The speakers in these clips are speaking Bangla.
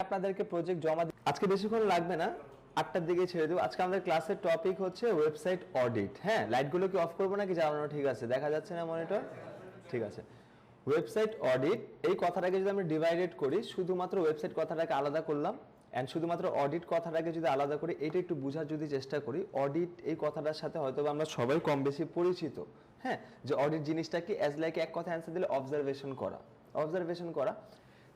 আপনাদেরকে প্রজেক্ট জমা আজকে বেশিক্ষণ লাগবে না, 8টার দিকে ছেড়ে দেবো। আজকে আমাদের ক্লাসের টপিক হচ্ছে ওয়েবসাইট অডিট। হ্যাঁ, লাইটগুলো কি অফ করবো নাকি জ্বালানো? ঠিক আছে, দেখা যাচ্ছে না মনিটর? ঠিক আছে। ওয়েবসাইট অডিট এই কথাটাকে যদি আমরা ডিভাইডেড করি, শুধুমাত্র ওয়েবসাইট কথাটাকে আলাদা করলাম অ্যান্ড শুধুমাত্র অডিট কথাটাকে যদি আলাদা করি, এটা একটু বোঝার যদি চেষ্টা করি, অডিট এই কথাটার সাথে হয়তো আমরা সবাই কম বেশি পরিচিত। হ্যাঁ, যে অডিট জিনিসটা কি, অ্যাজ লাইক এক কথা অ্যান্সার দিলে অবজারভেশন করা।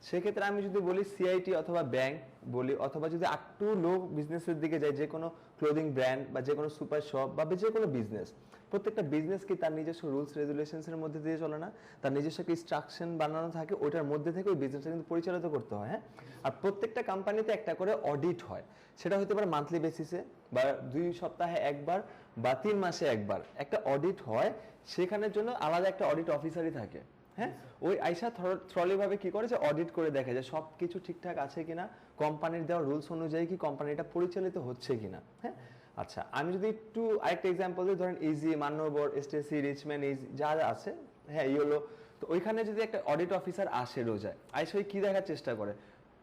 সেক্ষেত্রে আমি যদি বলি সিআইটি অথবা ব্যাংক বলি, অথবা যদি একটু লো বিজনেসের দিকে যাই, যে কোনো ক্লোদিং ব্র্যান্ড বা যে কোনো সুপার শপ বা যে কোনো বিজনেস, প্রত্যেকটা বিজনেস কি তার নিজস্ব রুলস রেগুলেশনসের মধ্যে দিয়ে চলে না? তার নিজস্ব একটা ইনস্ট্রাকশন বানানো থাকে, ওইটার মধ্যে থেকে ওই বিজনেসটা কিন্তু পরিচালিত করতে হয়। হ্যাঁ, আর প্রত্যেকটা কোম্পানিতে একটা করে অডিট হয়, সেটা হতে পারে মান্থলি বেসিসে বা 2 সপ্তাহে একবার বা 3 মাসে একবার একটা অডিট হয়। সেখানের জন্য আলাদা একটা অডিট অফিসারই থাকে। হ্যাঁ, ওই আইসা থ্রলি ভাবে কি করে, যে অডিট করে দেখে যে সব কিছু ঠিকঠাক আছে কিনা, কোম্পানির দেওয়া রুলস অনুযায়ী কি কোম্পানিটা পরিচালিত হচ্ছে কিনা। হ্যাঁ, আচ্ছা, আমি যদি একটু আরেকটা এক্সাম্পল দিই, ধরেন ইজি, মান্যবর, এসটিসি, রিচম্যান, ইজি যা যা আছে, হ্যাঁ ইয়েলো, তো ওইখানে যদি একটা অডিট অফিসার আসে রোজায়, আইসা ওই কি দেখার চেষ্টা করে,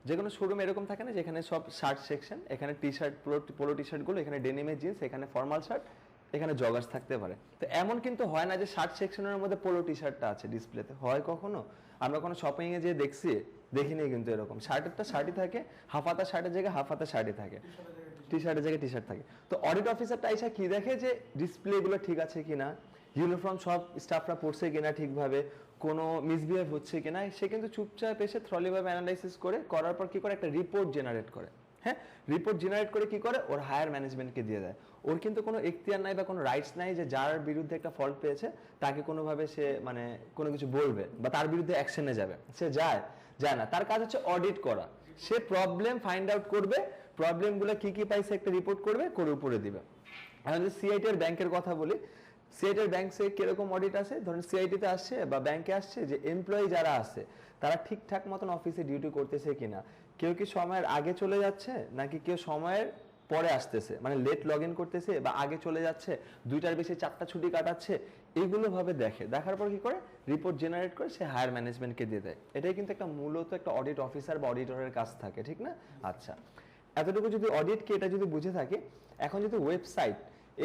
যে কোনো শোরুম এরকম থাকে না যেখানে সব শার্ট সেকশন, এখানে টি শার্ট, পোলো টি শার্টগুলো, এখানে ডেনিমের জিন্স, এখানে ফর্মাল শার্ট, এখানে জগার্স থাকতে পারে। তো এমন কিন্তু হয় না যে শার্ট সেকশনের মধ্যে পোলো টি শার্টটা আছে ডিসপ্লেতে, হয় কখনো? আমরা কোনো শপিং এ যে দেখিনি কিন্তু এরকম শার্টেরটা শার্টই থাকে, হাফাতা শার্টের জায়গায় হাফাতা শার্টই থাকে, টি শার্টের জায়গায় টি শার্ট থাকে। তো অডিট অফিসারটা এসে কি দেখে, যে ডিসপ্লেগুলো ঠিক আছে কিনা, ইউনিফর্ম সব স্টাফরা পড়ছে কিনা ঠিকভাবে, কোনো মিসবিহেভ হচ্ছে কিনা। সে কিন্তু চুপচাপ এসে থ্রলিভাবে অ্যানালাইসিস করার পর কি করে, একটা রিপোর্ট জেনারেট করে। হ্যাঁ, রিপোর্ট জেনারেট করে কি করে, ওর হায়ার ম্যানেজমেন্টকে দিয়ে দেয়। ওর কিন্তু কোনো এখতিয়ার নাই বা কোনো রাইটস নাই যে যার বিরুদ্ধে একটা ফল্ট পেয়েছে তাকে কোনোভাবে সে মানে কোনো কিছু বলবে বা তার বিরুদ্ধে অ্যাকশনে যাবে। সে যায় না, তার কাজ হচ্ছে অডিট করা। সে প্রবলেম ফাইন্ড আউট করবে, প্রবলেমগুলো কি কি পাইছে একটা রিপোর্ট করবে, করে উপরে দিবে। এখন যদি সিআইটি আর ব্যাংকের কথা বলি, সিআইটির ব্যাংকে কিরকম অডিট আছে, ধরেন সিআইটিতে আসছে বা ব্যাংকে আসছে, যে এমপ্লয়ি যারা আছে তারা ঠিকঠাক মতন অফিসে ডিউটি করতেছে কিনা, কেউ কি সময়ের আগে চলে যাচ্ছে নাকি কেউ সময়ের পরে আসতেছে, মানে লেট লগ ইন করতেছে বা আগে চলে যাচ্ছে, 2টার বেশি 4টা ছুটি কাটাচ্ছে, এইগুলো ভাবে দেখার পর কি করে, রিপোর্ট জেনারেট করে সে হায়ার ম্যানেজমেন্টকে দিয়ে দেয়। এটাই কিন্তু একটা মূলত একটা অডিট অফিসার বা অডিটরের কাজ থাকে, ঠিক না? আচ্ছা, এতটুকু যদি অডিট কি এটা যদি বুঝে থাকি, এখন যদি ওয়েবসাইট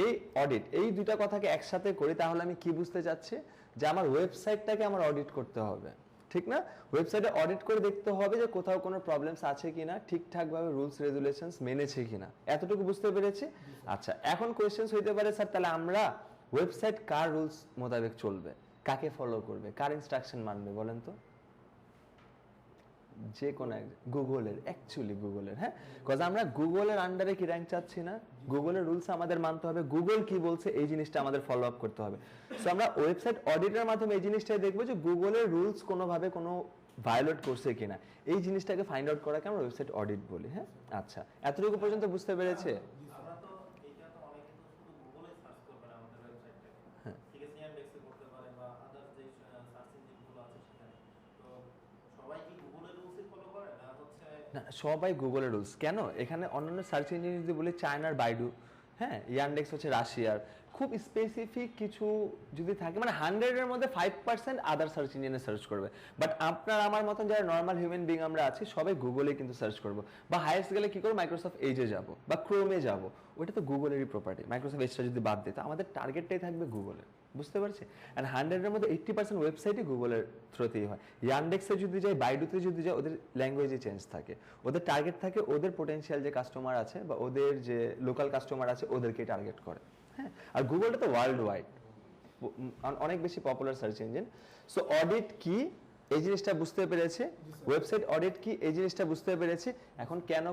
এই অডিট এই দুইটা কথাকে একসাথে করি, তাহলে আমি কি বুঝতে চাচ্ছি, যে আমার ওয়েবসাইটটাকে আমার অডিট করতে হবে, ঠিক না? ওয়েবসাইটে অডিট করে দেখতে হবে যে কোথাও কোনো প্রবলেমস আছে কিনা, ঠিকঠাকভাবে রুলস রেগুলেশনস মেনেছে কিনা। এতটুকু বুঝতে পেরেছি। আচ্ছা, এখন কোয়েশ্চেন্স হইতে পারে, স্যার তাহলে আমরা ওয়েবসাইট কার রুলস মোতাবেক চলবে, কাকে ফলো করবে, কার ইনস্ট্রাকশন মানবে বলেন তো? যে কোনো গুগলের, অ্যাকচুয়ালি গুগলের। হ্যাঁ, বিকজ আমরা গুগলের আন্ডারে কি র্যাঙ্ক চাচ্ছি না, গুগলের রুলস আমাদের মানতে হবে, গুগল কি বলছে এই জিনিসটা আমাদের ফলো আপ করতে হবে। সো আমরা ওয়েবসাইট অডিটের মাধ্যমে এই জিনিসটাই দেখবো যে গুগলের রুলস কোনোভাবে কোনো ভায়োলেট করছে কিনা, এই জিনিসটাকে ফাইন্ড আউট করাকে আমরা ওয়েবসাইট অডিট বলি। হ্যাঁ, আচ্ছা, এতটুকু পর্যন্ত বুঝতে পেরেছে? না, সবাই গুগলের রুলস কেন, এখানে অন্যান্য সার্চ ইঞ্জিন যদি বলি চায়নার বাইডু, হ্যাঁ ইয়ান্ডেক্স হচ্ছে রাশিয়ার, খুব স্পেসিফিক কিছু যদি থাকে, মানে 100-এর মধ্যে 5% আদার সার্চ ইঞ্জিনে সার্চ করবে। বাট আপনার আমার মতন যারা নর্মাল হিউম্যান বিং আমরা আছি, সবাই গুগলে কিন্তু সার্চ করবো, বা হাইয়েস্ট গেলে কি করবো, মাইক্রোসফট এজে যাবো বা ক্রোমে যাবো, ওটা তো গুগলেরই প্রপার্টি। মাইক্রোসফট এজটা যদি বাদ দিত, আমাদের টার্গেটটাই থাকবে গুগলে, বুঝতে পারছি? অ্যান্ড 100-এর মধ্যে 80% ওয়েবসাইটই গুগলের থ্রুতেই হয়। ইয়ান্ডেক্সে যদি যাই, বাইডুতে যদি যাই, ওদের ল্যাঙ্গুয়েজে চেঞ্জ থাকে, ওদের টার্গেট থাকে ওদের পোটেনশিয়াল যে কাস্টমার আছে বা ওদের যে লোকাল কাস্টমার আছে ওদেরকে টার্গেট করে। হ্যাঁ, আর গুগলটা তো ওয়ার্ল্ড ওয়াইড অনেক বেশি popular search engine. So audit কি এই জিনিসটা বুঝতে পেরেছে, ওয়েবসাইট অডিট কি এই জিনিসটা বুঝতে পেরেছে। এখন কেন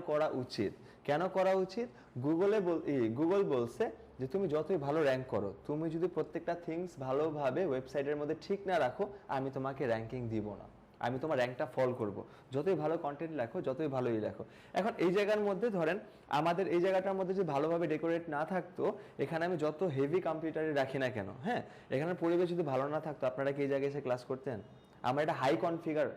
করা উচিত, গুগল বলছে যে তুমি যতই ভালো র্যাঙ্ক করো, তুমি যদি প্রত্যেকটা থিংস ভালোভাবে ওয়েবসাইটের মধ্যে ঠিক না রাখো, আমি তোমাকে র্যাঙ্কিং দিব না, আমি তোমার র্যাঙ্কটা ফল করব, যতই ভালো কন্টেন্ট লেখো, যতই ভালোই লেখো। এখন এই জায়গার মধ্যে ধরেন আমাদের এই জায়গাটার মধ্যে যদি ভালোভাবে ডেকোরেট না থাকতো, এখানে আমি যত হেভি কম্পিউটারে রাখি না কেন, হ্যাঁ, এখানের পরিবেশ যদি ভালো না থাকতো, আপনারা কি এই জায়গায় এসে ক্লাস করতেন? আমার এটা হাই কনফিগার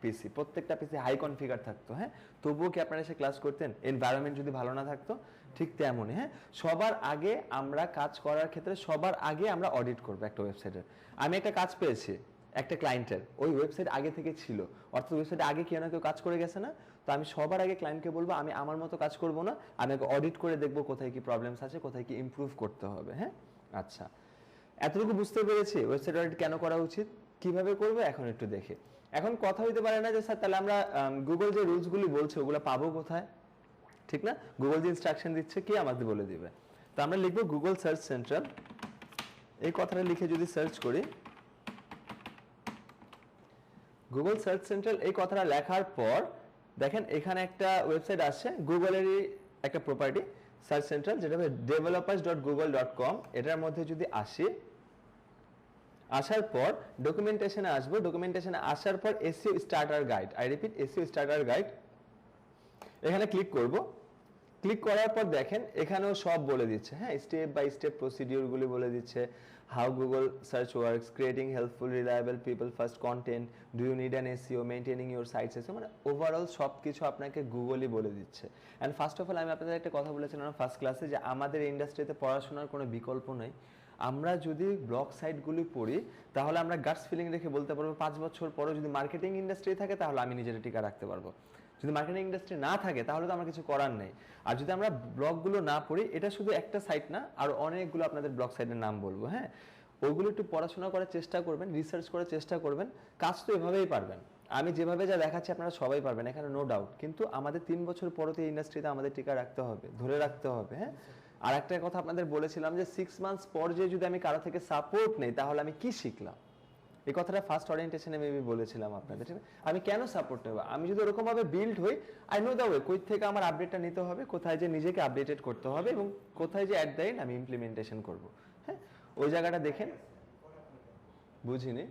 পিসি, প্রত্যেকটা পিসি হাই কনফিগার থাকতো, হ্যাঁ, তবুও কি আপনারা এসে ক্লাস করতেন? এনভায়রনমেন্ট যদি ভালো না থাকতো, ঠিক তেমনই। হ্যাঁ, সবার আগে আমরা কাজ করার ক্ষেত্রে সবার আগে আমরা অডিট করবো একটা ওয়েবসাইটের। আমি একটা কাজ পেয়েছি একটা ক্লায়েন্টের, ওই ওয়েবসাইট আগে থেকে ছিল, অর্থাৎ ওয়েবসাইটে আগে কেউ না কেউ কাজ করে গেছে না, তো তো আমি সবার আগে ক্লায়েন্টকে বলবো আমি আমার মতো কাজ করব না, আমি আগে অডিট করে দেখবো কোথায় কি প্রবলেমস আছে, কোথায় কি ইমপ্রুভ করতে হবে। হ্যাঁ, আচ্ছা, এতটুকু বুঝতে পেরেছি ওয়েবসাইট অডিট কেন করা উচিত, কিভাবে করবে, এখন একটু দেখে। এখন কথা হইতে পারে না যে স্যার তাহলে আমরা গুগল যে রুলসগুলি বলছে ওগুলো পাবো কোথায়, ঠিক না? গুগল যে ইনস্ট্রাকশন দিচ্ছে কি আমাদের বলে দিবে। তো আমরা লিখবো গুগল সার্চ সেন্ট্রাল, এই কথাটা লিখে যদি সার্চ করি, গুগল সার্চ সেন্ট্রাল এই কথাটা লেখার পর দেখেন এখানে একটা ওয়েবসাইট আসছে গুগলেরই একটা প্রপার্টি সার্চ সেন্ট্রাল, যেটা হবে developers.google.com। এটার মধ্যে যদি আসি, আসার পর ডকুমেন্টেশনে আসবো, ডকুমেন্টেশনে আসার পর SEO starter guide, I repeat SEO starter guide, এখানে ক্লিক করব। ক্লিক করার পর দেখেন এখানেও সব বলে দিচ্ছে, হ্যাঁ, স্টেপ বাই স্টেপ প্রসিডিওরগুলি বলে দিচ্ছে, how Google search works, creating helpful reliable people first content, do you need an SEO, maintaining your sites SEO, মানে ওভারঅল সব কিছু আপনাকে গুগলই বলে দিচ্ছে। অ্যান্ড ফার্স্ট অফ অল আমি আপনাদের একটা কথা বলেছিলাম ফার্স্ট ক্লাসে যে আমাদের ইন্ডাস্ট্রিতে পড়াশোনার কোনো বিকল্প নেই। আমরা যদি ব্লগ সাইটগুলি পড়ি তাহলে আমরা গাটস ফিলিং রেখে বলতে পারবো 5 বছর পরে যদি মার্কেটিং ইন্ডাস্ট্রি থাকে তাহলে আমি নিজের টিকা রাখতে পারবো, যদি মার্কেটিং ইন্ডাস্ট্রি না থাকে তাহলে তো আমার কিছু করার নেই। আর যদি আমরা ব্লগগুলো না পড়ি, এটা শুধু একটা সাইট না, আর অনেকগুলো আপনাদের ব্লগ সাইটের নাম বলবো, হ্যাঁ, ওইগুলো একটু পড়াশোনা করার চেষ্টা করবেন, রিসার্চ করার চেষ্টা করবেন, কাজ তো এভাবেই পারবেন। আমি যেভাবে যা দেখাচ্ছি আপনারা সবাই পারবেন, এখানে নো ডাউট, কিন্তু আমাদের 3 বছর পরে তো এই ইন্ডাস্ট্রিতে আমাদের টিকা রাখতে হবে, ধরে রাখতে হবে। হ্যাঁ, আর একটা কথা আপনাদের বলেছিলাম যে 6 মান্থস পর যে যদি আমি কারো থেকে সাপোর্ট নেই তাহলে আমি কি শিখলাম, এই কথাটা ফার্স্ট ওরিয়েন্টেশনে মেবি বলেছিলাম আপনাদের, ঠিক আছে? আমি কেন সাপোর্ট নেব, আমি যদি ওরকম ভাবে বিল্ড হই, আই নো দ্য ওয়ে কই থেকে আমার আপডেটটা নিতে হবে, কোথায় যে নিজেকে আপডেটেড করতে হবে এবং কোথায় যে অ্যাট দ্য এন্ড আমি ইমপ্লিমেন্টেশন করব। হ্যাঁ, ওই জায়গাটা দেখেন, বুঝিনি।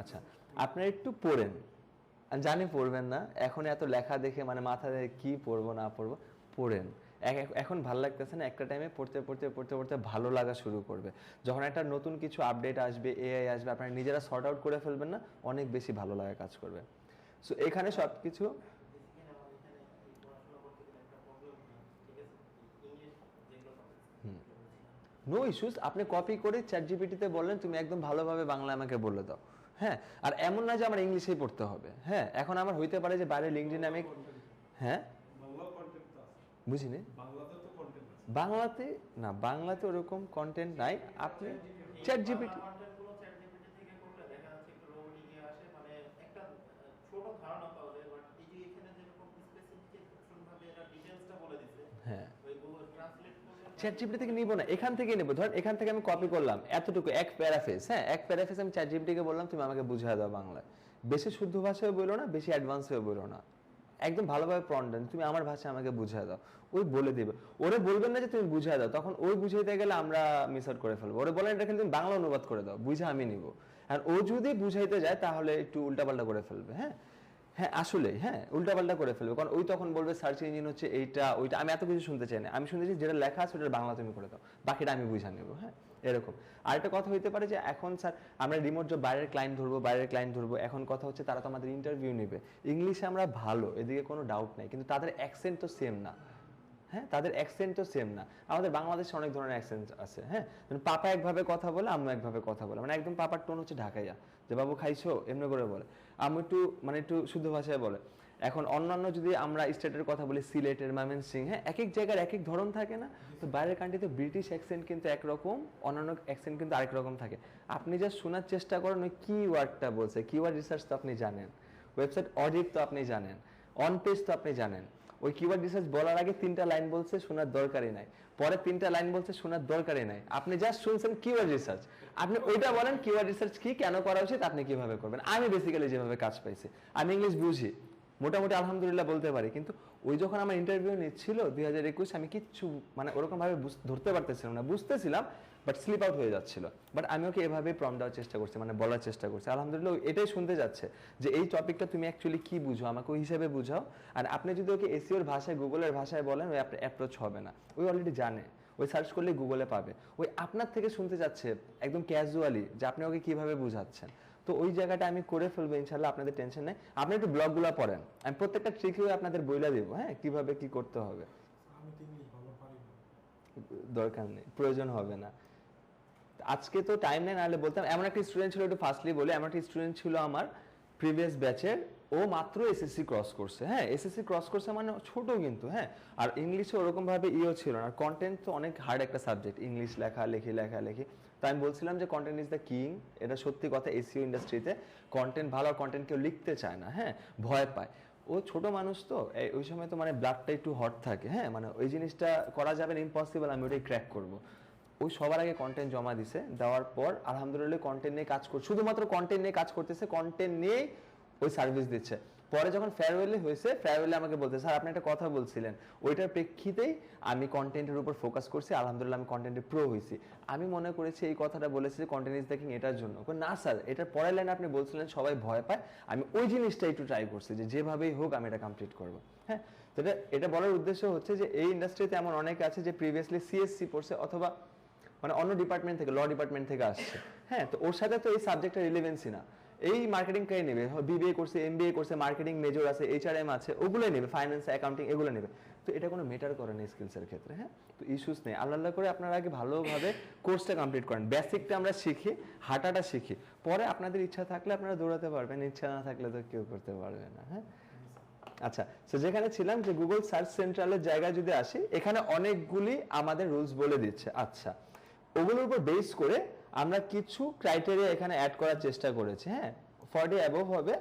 আচ্ছা, আপনারা একটু পড়েন, জানি পড়বেন না, এখন এত লেখা দেখে মানে মাথায় কি পড়বো না পড়বো, পড়েন। এখন ভালো লাগতেছে না, একটা টাইমে পড়তে পড়তে পড়তে পড়তে ভালো লাগা শুরু করবে। যখন একটা নতুন কিছু আপডেট আসবে, এআই আসবে, আপনারা নিজেরা সর্ট আউট করে ফেলবেন না, অনেক বেশি ভালো লাগা কাজ করবে। সো এখানে সব কিছু নো ইস্যুস, আপনি কপি করে চ্যাট জিপিটিতে বললেন তুমি একদম ভালোভাবে বাংলা আমাকে বলে দাও। হ্যাঁ, আর এমন না যে আমার ইংলিশেই পড়তে হবে। হ্যাঁ, এখন আমার হইতে পারে যে বাইরে লিঙ্কডইনে আমি, হ্যাঁ বুঝিনি, বাংলাতে না, বাংলাতে ওরকম কন্টেন্ট নাই, আপনি চ্যাট জিপিটি হ্যাঁ চ্যাট জিপিটি থেকে নিব না, এখান থেকে নেব। ধরেন এখান থেকে আমি কপি করলাম এতটুকু, এক প্যারাফ্রেজ, হ্যাঁ, এক প্যারাফ্রেজ আমি চ্যাট জিপিটিকে বললাম তুমি আমাকে বুঝিয়ে দাও বাংলায়। বেশি শুদ্ধ ভাষায় বলো না, বেশি অ্যাডভান্স হয়ে বলো না, একদম ভালোভাবে প্রম্পট দেন, তুমি আমার ভাষায় আমাকে বুঝিয়ে দাও, ওই বলে দিবে। ওরে বলবেন না যে তুমি বুঝিয়ে দাও, তখন ওই বুঝাইতে গেলে আমরা মিস আউট করে ফেলবো। ওরে বলেন এটা খালি তুমি বাংলা অনুবাদ করে দাও, বুঝে আমি নিব। আর ও যদি বুঝাইতে যায় তাহলে একটু উল্টাপাল্টা করে ফেলবে। হ্যাঁ হ্যাঁ, আসলে হ্যাঁ, উল্টাপাল্টা করে ফেলবে, কারণ ওই তখন বলবে সার্চ ইঞ্জিন হচ্ছে এইটা ওইটা, আমি এত কিছু শুনতে চাই না, আমি শুনতে চাই যেটা লেখা আছে ওটা বাংলা তুমি করে দাও, বাকিটা আমি বুঝা নেবো। হ্যাঁ, এরকম। আরেকটা কথা হইতে পারে যে এখন স্যার আমরা রিমোট জব বাইরের ক্লায়েন্ট ধরবো, এখন কথা হচ্ছে তারা তো আমাদের ইন্টারভিউ নেবে, ইংলিশে আমরা ভালো, এদিকে কোনো ডাউট নাই, কিন্তু তাদের অ্যাকসেন্ট তো সেম না। হ্যাঁ, তাদের অ্যাকসেন্ট তো সেম না। আমাদের বাংলাদেশে অনেক ধরনের অ্যাকসেন্ট আছে। হ্যাঁ, পাপা একভাবে কথা বলে, আম্মু একভাবে কথা বলে, মানে একদম পাপার টোন হচ্ছে ঢাকাইয়া, যে বাবু খাইছো এমনি করে বলে, আম্মু একটু মানে একটু শুদ্ধ ভাষায় বলে। এখন অন্যান্য যদি আমরা স্টেটের কথা বলি, সিলেটের, ময়মনসিংহ, হ্যাঁ, এক এক জায়গার এক এক ধরন থাকে না? তো বাইরের কান্ট্রিতে ব্রিটিশ অ্যাকসেন্ট কিন্তু একরকম, অন্যান্য অ্যাকসেন্ট কিন্তু আরেক রকম থাকে। আপনি যা শোনার চেষ্টা করেন ওই কিওয়ার্ডটা বলছে, কিওয়ার্ড রিসার্চ তো আপনি জানেন, ওয়েবসাইট অডিট তো আপনি জানেন, অন পেজ তো আপনি জানেন। ওই কিওয়ার্ড রিসার্চ বলার আগে 3টা লাইন বলছে, শোনার দরকারই নাই, পরে 3টা লাইন বলছে, শোনার দরকারই নাই, আপনি জাস্ট শুনছেন কিওয়ার্ড রিসার্চ। আপনি ওইটা বলেন কিওয়ার্ড রিসার্চ কি, কেন করা উচিত, আপনি কিভাবে করবেন। আমি বেসিক্যালি যেভাবে কাজ পাইছি, আমি ইংলিশ বুঝি মোটামুটি আলহামদুলিল্লাহ বলতে পারি, কিন্তু ওই যখন আমার ইন্টারভিউ নিচ্ছিল 2021, আমি কিচ্ছু মানে ওরকম ভাবে ধরতে পারতেছিলাম না, বুঝতেছিলাম বাট স্লিপ আউট হয়ে যাচ্ছিল। বাট আমি ওকে এভাবে প্রম্পট দেওয়ার চেষ্টা করছি, মানে বলার চেষ্টা করছি, আলহামদুলিল্লাহ এটাই শুনতে যাচ্ছে যে এই টপিকটা তুমি অ্যাকচুয়ালি কি বুঝো, আমাকে ওই হিসাবে বুঝাও। আর আপনি যদি ওকে এসইওর ভাষায়, গুগলের ভাষায় বলেন, ওই আপনার অ্যাপ্রোচ হবে না, ওই অলরেডি জানে, ওই সার্চ করলে গুগলে পাবে, ওই আপনার থেকে শুনতে যাচ্ছে একদম ক্যাজুয়ালি যে আপনি ওকে কিভাবে বুঝাচ্ছেন। তো ওই জায়গাটা আমি করে ফেলবো ইনশাল্লাহ, আপনাদের টেনশন নেই। আপনি একটু ব্লগগুলো পড়েন, আমি প্রত্যেকটা ট্রিকই আপনাদের বইলা দেবো, হ্যাঁ, কিভাবে কি করতে হবে, দরকার নেই, প্রয়োজন হবে না। আজকে তো টাইম নেই, নাহলে বলতাম। এমন একটা স্টুডেন্ট ছিল, একটু ফার্স্টলি বলে, এমন একটা স্টুডেন্ট ছিল আমার প্রিভিয়াস ব্যাচের, ও মাত্র এসএসসি ক্রস করছে। হ্যাঁ, এসএসসি ক্রস করছে মানে ছোট কিন্তু। হ্যাঁ, আর ইংলিশে ওরকম ভাবে ইও ছিল না, আর কন্টেন্ট তো অনেক হার্ড একটা সাবজেক্ট, ইংলিশ লেখালেখি। তো আমি বলছিলাম যে কন্টেন্ট ইজ দ্য কিং, এটা সত্যি কথা। এসইও ইন্ডাস্ট্রিতে কন্টেন্ট, ভালো কন্টেন্ট কেউ লিখতে চায় না, হ্যাঁ, ভয় পায়। ও ছোট মানুষ তো, ওই সময় তো মানে ব্লাডটা একটু হট থাকে। হ্যাঁ, মানে ওই জিনিসটা করা যাবে না, ইম্পসিবল, আমি ওটাই ক্র্যাক করব। ওই সবার আগে কন্টেন্ট জমা দিছে, দেওয়ার পর আলহামদুলিল্লাহ কন্টেন্ট নিয়ে কাজ করছে, শুধুমাত্র কন্টেন্ট নিয়ে কাজ করতেছে, কন্টেন্ট নিয়েই ওই সার্ভিস দিচ্ছে। পরে যখন ফেয়ারওয়েলে হয়েছে, ফেয়ারওয়েলে আমাকে বলতে, স্যার আপনি একটা কথা বলছিলেন, ওইটার প্রেক্ষিতেই আমি কন্টেন্টের উপর ফোকাস করছি, আলহামদুলিল্লাহ আমি কন্টেন্টে প্রো হয়েছি। আমি মনে করেছি এই কথাটা বলেছি যে কন্টেন্ট ইজ দ্য কিং এটার জন্য। না স্যার, এটার পরের লাইনে আপনি বলছিলেন সবাই ভয় পায়, আমি ওই জিনিসটা একটু ট্রাই করছি যে যেভাবেই হোক আমি এটা কমপ্লিট করবো। হ্যাঁ, তো এটা বলার উদ্দেশ্য হচ্ছে যে এই ইন্ডাস্ট্রিতে এমন অনেকে আছে যে প্রিভিয়াসলি সিএসসি পড়ছে, অথবা মানে অন্য ডিপার্টমেন্ট থেকে, ল ডিপার্টমেন্ট থেকে আসছে। হ্যাঁ, তো ওর সাথে তো এই সাবজেক্টের রিলেভেন্সি না। এই মার্কেটিং কে নেবে, বিবিএ করছে, এমবিএ করছে, মার্কেটিং মেজর আছে, এইচআরএম আছে, ওগুলোই নেবে, ফাইন্যান্স, অ্যাকাউন্টিং এগুলো নেবে। তো এটা কোনো মেটার করে না স্কিলসের ক্ষেত্রে। হ্যাঁ, তো ইস্যুস নেই, আল্লাহ করে আপনারা আগে ভালোভাবে কোর্সটা কমপ্লিট করেন, বেসিকটা আমরা শিখি, হাঁটাটা শিখি, পরে আপনাদের ইচ্ছা থাকলে আপনারা দৌড়াতে পারবেন, ইচ্ছা না থাকলে তো কেউ করতে পারবে না। হ্যাঁ, আচ্ছা, তো যেখানে ছিলাম যে গুগল সার্চ সেন্ট্রালের জায়গায় যদি আসি, এখানে অনেকগুলি আমাদের রুলস বলে দিচ্ছে। আচ্ছা, ওগুলোর উপর বেস করে আমরা কিছু ক্রাইটেরিয়া এখানে অ্যাড করার চেষ্টা করেছি। হ্যাঁ, 40 অ্যাবভ হবে,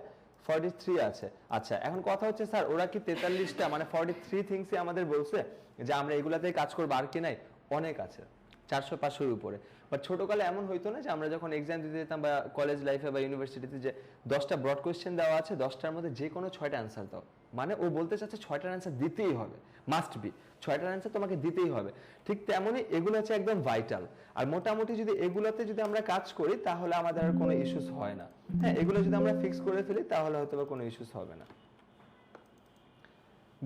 43 আছে। আচ্ছা, এখন কথা হচ্ছে স্যার ওরা কি 43টা মানে 43 থিংসই আমাদের বলছে যে আমরা এগুলাতেই কাজ করবো, আর কি নাই? অনেক আছে, 400-500-এর উপরে। বাট ছোটকালে এমন হইতো না যে আমরা যখন এক্সাম দিতে যেতাম বা কলেজ লাইফে বা ইউনিভার্সিটিতে, যে 10টা ব্রড কোয়েশ্চেন দেওয়া আছে, 10টার মধ্যে যে কোনো 6টা অ্যান্সার দাও, মানে ও বলতে চাচ্ছে 6টার অ্যান্সার দিতেই হবে, মাস্ট বি 6টার অ্যান্সার তোমাকে দিতেই হবে। ঠিক তেমনই এগুলো হচ্ছে একদম ভাইটাল। আর মোটামুটি যদি এগুলোতে যদি আমরা কাজ করি তাহলে আমাদের আর কোনো ইস্যুস হয় না। হ্যাঁ, এগুলো যদি আমরা ফিক্স করে ফেলি তাহলে হয়তো বা কোনো ইস্যুস হবে না।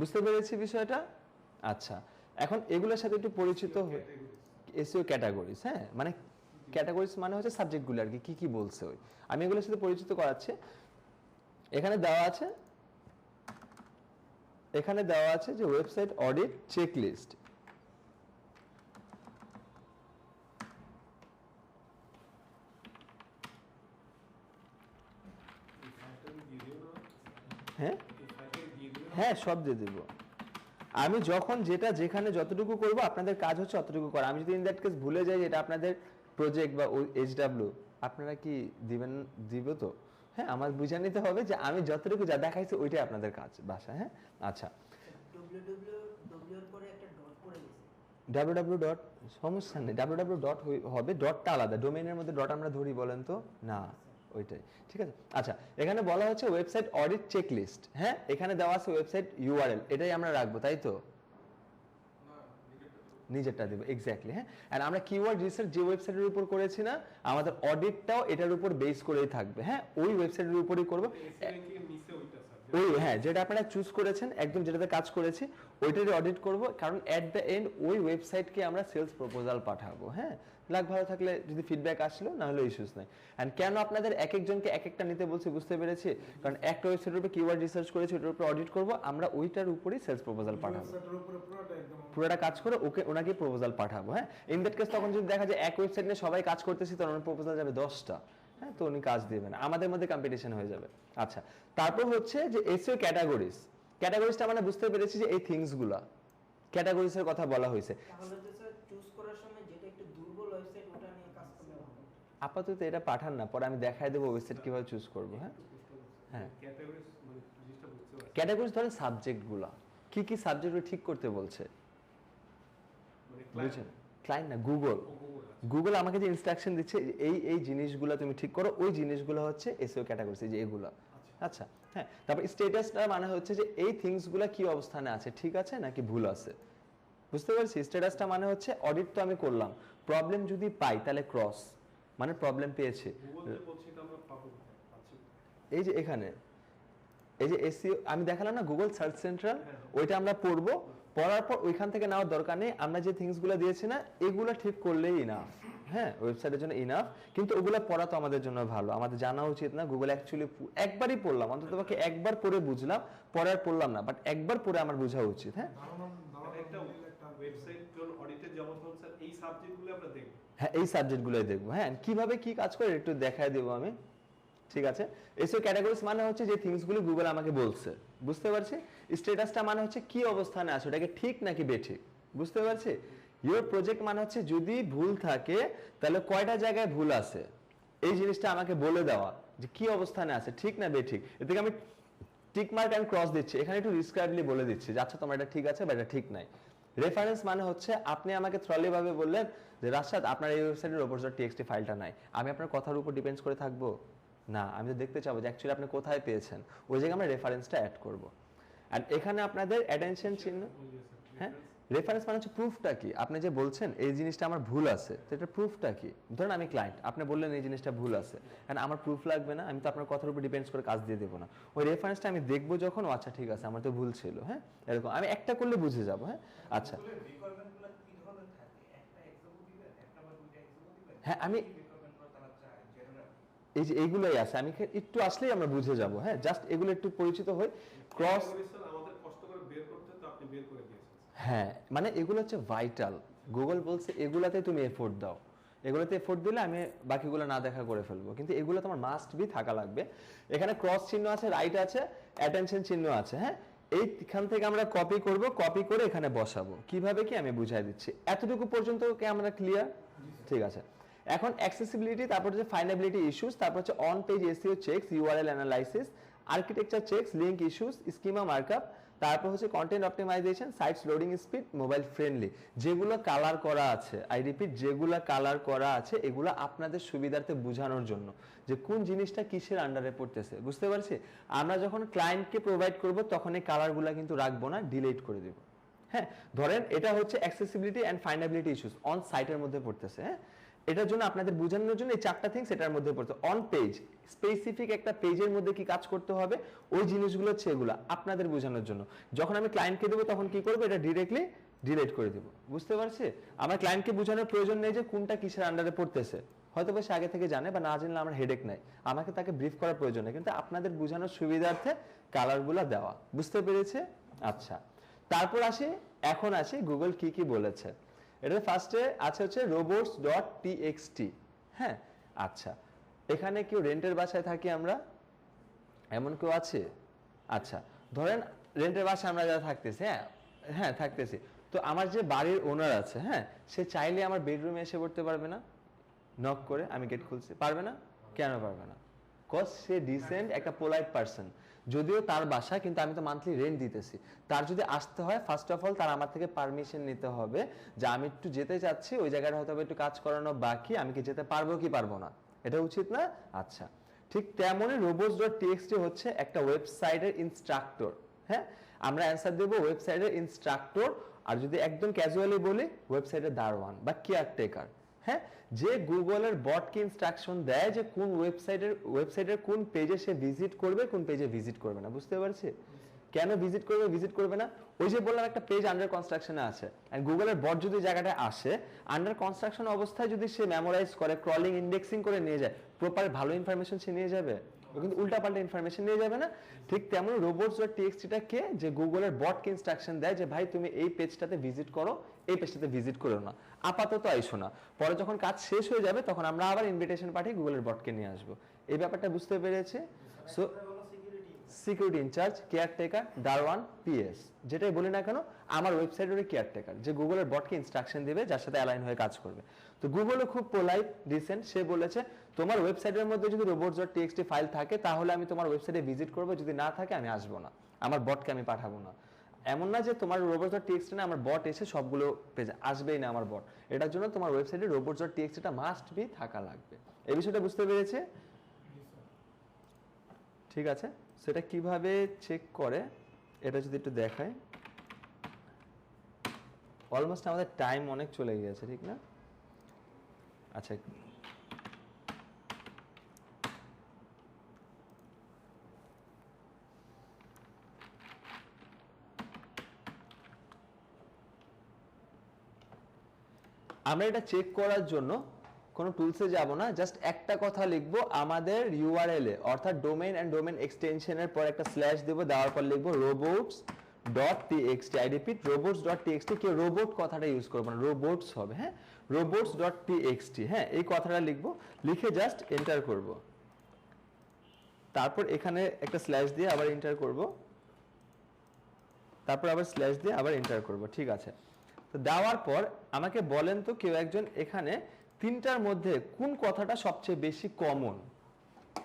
বুঝতে পেরেছি বিষয়টা? আচ্ছা, এখন এগুলোর সাথে একটু পরিচিত হই। এসইও ক্যাটাগরিজ, হ্যাঁ, মানে ক্যাটাগরিজ মানে হচ্ছে সাবজেক্টগুলো আর কি কি বলছে ওই, আমি এগুলোর সাথে পরিচিত করাচ্ছি। এখানে দেওয়া আছে, যে ওয়েবসাইট অডিট চেকলিস্ট। হ্যাঁ হ্যাঁ, সব দিয়ে দিব। আমি যখন যেটা যেখানে যতটুকু করব, আপনাদের কাজ হচ্ছে অতটুকু করা। আমি যদি ইন দ্যাট কেস ভুলে যাই এটা আপনাদের প্রজেক্ট বা এইচডব্লিউ, আপনারা কি দিব তো? হ্যাঁ, আমার বুঝে নিতে হবে যে আমি যতটুকু যা দেখাইছি ওইটাই আপনাদের কাজ, বাসা। হ্যাঁ, আচ্ছা, www ডট, সমস্যা নেই, www ডট হবে, ডটটা আলাদা, ডোমেইনের মধ্যে ডট আমরা ধরি বলেন তো? না, ওইটাই ঠিক আছে। আচ্ছা, এখানে বলা হচ্ছে ওয়েবসাইট অডিট চেকলিস্ট। হ্যাঁ, এখানে দেওয়া আছে ওয়েবসাইট ইউআরএল, এটাই আমরা রাখবো, তাই তো? নিজেরটা দেবো, এক্স্যাক্টলি। হ্যাঁ, আর আমরা কিওয়ার্ড রিসার্চ যে ওয়েবসাইটের উপর করেছি না, আমাদের অডিটটাও এটার উপর বেস করেই থাকবে। হ্যাঁ, ওই ওয়েবসাইটের উপরই করবো। ওই, হ্যাঁ, যেটা আপনারা চুজ করেছেন, একদম যেটাতে কাজ করেছি ওইটারই অডিট করব, কারণ এট দ্য এন্ড ওই ওয়েবসাইটকে আমরা সেলস প্রপোজাল পাঠাবো। হ্যাঁ, লাগ ভালো থাকলে যদি ফিডব্যাক আসলো, না হলে ইস্যুস নাই। এন্ড কেন আপনাদের এক একজনকে এক একটা নিতে বলছি বুঝতে পেরেছি, কারণ একটা ওয়েবসাইটের উপর কিওয়ার্ড রিসার্চ করেছি, ওটার উপর অডিট করব, আমরা ওইটার উপরই সেলস প্রপোজাল পাঠাবো, পুরোটা কাজ করে ওনাকে প্রপোজাল পাঠাবো। হ্যাঁ, ইন দ্যাট কেস তখন যদি দেখা যায় এক ওয়েবসাইট নিয়ে সবাই কাজ করতেছি, তখন প্রপোজাল যাবে 10টা। হ্যাঁ, তো উনি কাজ দিবেন, আমাদের মধ্যে কম্পিটিশন হয়ে যাবে। আচ্ছা, তারপর হচ্ছে যে এসইও ক্যাটাগরিজ। ক্যাটাগরিজটা মানে বুঝতে পেরেছি যে এই থিংস গুলা ক্যাটাগরিজের কথা বলা হয়েছে। আপাতত এটা পাঠান না, পরে আমি দেখাই দেবো ওয়েবসাইট কিভাবে চুজ করব। হ্যাঁ হ্যাঁ, ক্যাটাগরিজ ধরেন সাবজেক্টগুলা, কি কি সাবজেক্ট ঠিক করতে বলছে, বুঝছেন? ক্লায়েন্ট না, গুগল আমাকে যে ইনস্ট্রাকশন দিচ্ছে এই জিনিসগুলো তুমি ঠিক করো, ওই জিনিসগুলো হচ্ছে এসইও ক্যাটাগরিজ, যে এগুলা। আচ্ছা, হ্যাঁ, তারপর স্ট্যাটাসটা মানে হচ্ছে যে এই থিংসগুলো কি অবস্থানে আছে, ঠিক আছে নাকি ভুল আছে, বুঝতে পারছি? স্ট্যাটাসটা মানে হচ্ছে অডিট তো আমি করলাম, প্রবলেম যদি পাই তাহলে ক্রস, মানে প্রবলেম পেয়েছে। এই যে এখানে এই যে এসইও আমি দেখালাম না, গুগল সার্চ সেন্ট্রাল, ওইটা আমরা পড়বো, পড়ার পর ওইখান থেকে নেওয়ার দরকার নেই, আমরা যে থিংসগুলো দিয়েছি না এগুলো ঠিক করলেই ইনাফ। হ্যাঁ, ওয়েবসাইটের জন্য ইনাফ, কিন্তু ওগুলো পড়া তো আমাদের জন্য ভালো, আমাদের জানা উচিত না গুগল অ্যাকচুয়ালি একবারই পড়লাম, অন্তত পক্ষে একবার পড়ে বুঝলাম, পরে আর পড়লাম না, বাট একবার পড়ে আমার বোঝা উচিত। হ্যাঁ, হ্যাঁ, এই সাবজেক্টগুলোই দেখবো। হ্যাঁ, কিভাবে কি কাজ করে একটু দেখায় দেবো আমি, ঠিক আছে। এসও ক্যাটাগরিজ মানে হচ্ছে যে থিংসগুলো গুগল আমাকে বলছে, বুঝতে পারছি। স্ট্যাটাসটা মানে হচ্ছে কি অবস্থানে আছে, ওটাকে ঠিক নাকি বেঠিক, বুঝতে পারছি। ইওর প্রজেক্ট মানে হচ্ছে যদি ভুল থাকে তাহলে কয়টা জায়গায় ভুল আছে এই জিনিসটা আমাকে বলে দেওয়া, যে কি অবস্থানে আছে, ঠিক না বেঠিক। এর থেকে আমি টিক মার্ক এন্ড ক্রস দিচ্ছি, এখানে একটু ডিসক্রাইবলি বলে দিচ্ছি যে আচ্ছা তোমার এটা ঠিক আছে বা এটা ঠিক নাই। রেফারেন্স মানে হচ্ছে আপনি আমাকে থ্রলি ভাবে বললেন যে রাশাদ আপনার এই ওয়েবসাইটে robots.txt ফাইলটা নাই, আমি আপনার কথার উপর ডিপেন্ডস করে থাকবো না, আমি তো দেখতে চাবো যে অ্যাকচুয়ালি আপনি কোথায় পেয়েছেন, ওই জায়গায় আমরা রেফারেন্সটা অ্যাড করব। আর এখানে আপনাদের অ্যাটেনশন চিহ্ন, হ্যাঁ রেফারেন্স মানে হচ্ছে প্রুফটা কি, আপনি যে বলছেন এই জিনিসটা আমার ভুল আছে, তো এটা প্রুফটা কি। ধরুন আমি ক্লায়েন্ট, আপনি বললেন এই জিনিসটা ভুল আছে, কারণ আমার প্রুফ লাগবে না, আমি তো আপনার কথার উপর ডিপেন্ডস করে কাজ দিয়ে দেবো না। ওই রেফারেন্সটা আমি দেখবো যখন, ও আচ্ছা ঠিক আছে আমার তো ভুল ছিল, হ্যাঁ এরকম আমি একটা করলে বুঝে যাবো। হ্যাঁ আচ্ছা, হ্যাঁ আমি এই যে এইগুলোই আছে, আমি একটু আসলেই আমরা বুঝে যাব। হ্যাঁ জাস্ট এগুলো একটু পরিচিত হই। ক্রস আমাদের কষ্ট করে বের করতে তো আপনি বের করে দিয়েছেন। হ্যাঁ মানে এগুলো হচ্ছে ভাইটাল, গুগল বলছে এগুলাতে তুমি এফোর্ট দাও, এগুলোতে এফোর্ট দিলে আমি বাকিগুলো না দেখা করে ফেলবো, কিন্তু এগুলো তোমার মাস্ট বি থাকা লাগবে। এখানে ক্রস চিহ্ন আছে, রাইট আছে, অ্যাটেনশন চিহ্ন আছে। হ্যাঁ এইখান থেকে আমরা কপি করব, কপি করে এখানে বসাবো, কিভাবে কি আমি বুঝাই দিচ্ছি। এতটুকু পর্যন্ত কি আমরা ক্লিয়ার? ঠিক আছে। এখন অ্যাক্সেসিবিলিটি, তারপর হচ্ছে ফাইন্ডেবিলিটি ইস্যুস, তারপর হচ্ছে on page SEO checks, URL analysis, architecture checks, link issues, schema markup, তারপর হচ্ছে content optimization, sites loading speed, mobile friendly. যেগুলো কালার করা আছে, আই রিপিট যেগুলো কালার করা আছে, এগুলো আপনাদের সুবিধার্থে বোঝানোর জন্য যে কোন জিনিসটা কিসের আন্ডারে পড়তেছে, বুঝতে পারছি। আমরা যখন ক্লায়েন্টকে প্রোভাইড করব তখন এই কালারগুলো কিন্তু রাখবো না, ডিলিট করে দেব। হ্যাঁ ধরেন এটা হচ্ছে অ্যাক্সেসিবিলিটি অ্যান্ড ফাইন্ডেবিলিটি ইস্যুস অন সাইটের মধ্যে পড়তেছে। হ্যাঁ এটার জন্য আপনাদের বোঝানোর জন্য এই চারটা থিংস এটার মধ্যে পড়তে। অন পেজ স্পেসিফিক একটা পেজের মধ্যে কি কাজ করতে হবে, ওই জিনিসগুলো হচ্ছে এগুলো আপনাদের বোঝানোর জন্য। যখন আমি ক্লায়েন্টকে দেবো তখন কি করবো, এটা ডিরেক্টলি ডিলিট করে দেবো, বুঝতে পারছি। আমার ক্লায়েন্টকে বোঝানোর প্রয়োজন নেই যে কোনটা কিসের আন্ডারে পড়তেছে, হয়তো সে আগে থেকে জানে বা না জানলে আমার হেডেক নাই, আমাকে তাকে ব্রিফ করার প্রয়োজন নেই, কিন্তু আপনাদের বোঝানোর সুবিধার্থে কালারগুলো দেওয়া, বুঝতে পেরেছে। আচ্ছা তারপর আসি, এখন আসি গুগল কি কি বলেছে। এটা ফার্স্টে আছে হচ্ছে robots.txt। হ্যাঁ আচ্ছা, এখানে কেউ রেন্টের বাসায় থাকি আমরা, এমন কেউ আছে? আচ্ছা ধরেন রেন্টের বাসায় আমরা যারা থাকতেছি, হ্যাঁ হ্যাঁ থাকতেছি, তো আমার যে বাড়ির ওনার আছে, হ্যাঁ সে চাইলে আমার বেডরুমে এসে পড়তে পারবে না, নক করে আমি গেট খুলছি, পারবে না? কেন পারবে না? কজ সে ডিসেন্ট একটা পোলাইট পারসন, যদিও তার বাসা, কিন্তু আমি তো মান্থলি রেন্ট দিতেছি। তার যদি আসতে হয় ফার্স্ট অফ অল তার আমার থেকে পারমিশন নিতে হবে যে আমি একটু যেতে চাচ্ছি, ওই জায়গাটা হয়তো একটু কাজ করানো বাকি, আমি কি যেতে পারবো কি পারবো না, এটা উচিত না? আচ্ছা ঠিক তেমনই robots.txt হচ্ছে একটা ওয়েবসাইটের ইনস্ট্রাক্টর। হ্যাঁ আমরা অ্যান্সার দেবো ওয়েবসাইটের ইনস্ট্রাক্টর, আর যদি একদম ক্যাজুয়ালি বলি ওয়েবসাইটের দারওয়ান বা কেয়ারটেকার। হ্যাঁ যে গুগলের বটকে ইনস্ট্রাকশন দেয় যে কোন ওয়েবসাইটের কোন পেজে সে ভিজিট করবে, কোন পেজে ভিজিট করবে না, বুঝতে পারছি। কেন ভিজিট করবে ভিজিট করবে না, ওই যে বললাম একটা পেজ আন্ডার কনস্ট্রাকশনে আছে, এন্ড গুগলের বট যদি জায়গাটায় আসে আন্ডার কনস্ট্রাকশন অবস্থায় যদি সে মেমোরাইজ করে, ক্রলিং ইন্ডেক্সিং করে নিয়ে যায়, প্রপার ভালো ইনফরমেশন সে নিয়ে যাবে, ও কিন্তু উল্টাপাল্টা ইনফরমেশন নিয়ে যাবে না। ঠিক তেমন robots.txt কে যে গুগলের বটকে ইনস্ট্রাকশন দেয় যে ভাই তুমি এই পেজটাতে ভিজিট করো, এই পেজটাতে ভিজিট করো না, আপাতত আইসো না, পরে যখন কাজ শেষ হয়ে যাবে তখন আমরা আবার ইনভিটেশন পাঠিয়ে গুগলের বটকে নিয়ে আসবো। এই ব্যাপারটা বুঝতে পেরেছে। সো সিকিউরিটি ইনচার্জ, কেয়ারটেকার, দারওয়ান, পিএস, যেটাই বলি না কেন আমার ওয়েবসাইটের কেয়ারটেকার যে গুগলের বটকে ইনস্ট্রাকশন দেবে, যার সাথে অ্যালাইন হয়ে কাজ করবে। তো গুগলও খুব পোলাইট ডিসেন্ট, সে বলেছে তোমার ওয়েবসাইটের মধ্যে যদি robots.txt ফাইল থাকে তাহলে আমি তোমার ওয়েবসাইটে ভিজিট করবো, যদি না থাকে আমি আসবো না, আমার বটকে আমি পাঠাবো না। এমন না যে তোমার robots.txt না আমার বট এসে সবগুলো পেজে আসবেই না আমার বট, এটার জন্য তোমার ওয়েবসাইটে robots.txt টা মাস্ট বি থাকা লাগবে। এই বিষয়টা বুঝতে পেরেছে? ঠিক আছে, সেটা কিভাবে চেক করে এটা যদি একটু দেখায়। অলমোস্ট আমাদের টাইম অনেক চলে গিয়েছে, ঠিক না? আচ্ছা আমরা এটা চেক করার জন্য কোনো টুলসে যাব না, জাস্ট একটা কথা লিখবো আমাদের ইউআরএল এ, অর্থাৎ ডোমেইন এন্ড ডোমেইন এক্সটেনশনের পর একটা স্ল্যাশ দেব, দেওয়ার পর লিখবো robots.txt। আই রিপিট robots.txt, কেউ রোবট কথাটা ইউজ করবো না, রোবটস হবে। হ্যাঁ robots.txt, হ্যাঁ এই কথাটা লিখবো, লিখে জাস্ট এন্টার করব। তারপর এখানে একটা স্ল্যাশ দিয়ে আবার এন্টার করব, তারপর আবার স্ল্যাশ দিয়ে আবার এন্টার করব, ঠিক আছে। তো দেওয়ার পর আমাকে বলেন তো কেউ একজন এখানে তিনটার মধ্যে কোন কথাটা সবচেয়ে বেশি কমন,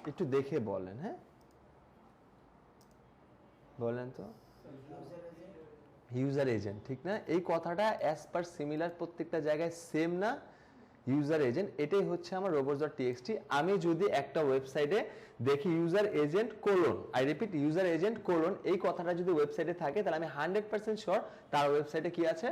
একটু দেখে বলেন। হ্যাঁ বলেন তো। ইউজার এজেন্ট, ঠিক না? এই কথাটা অ্যাজ পার সিমিলার প্রত্যেকটা জায়গায় সেম না? ইউজার এজেন্ট, এটাই হচ্ছে আমার robots.txt। আমি যদি একটা ওয়েবসাইটে দেখি user agent colon, I repeat user agent colon, এই কথাটা যদি ওয়েবসাইটে থাকে তাহলে আমি 100% শিওর তার ওয়েবসাইটে কি আছে,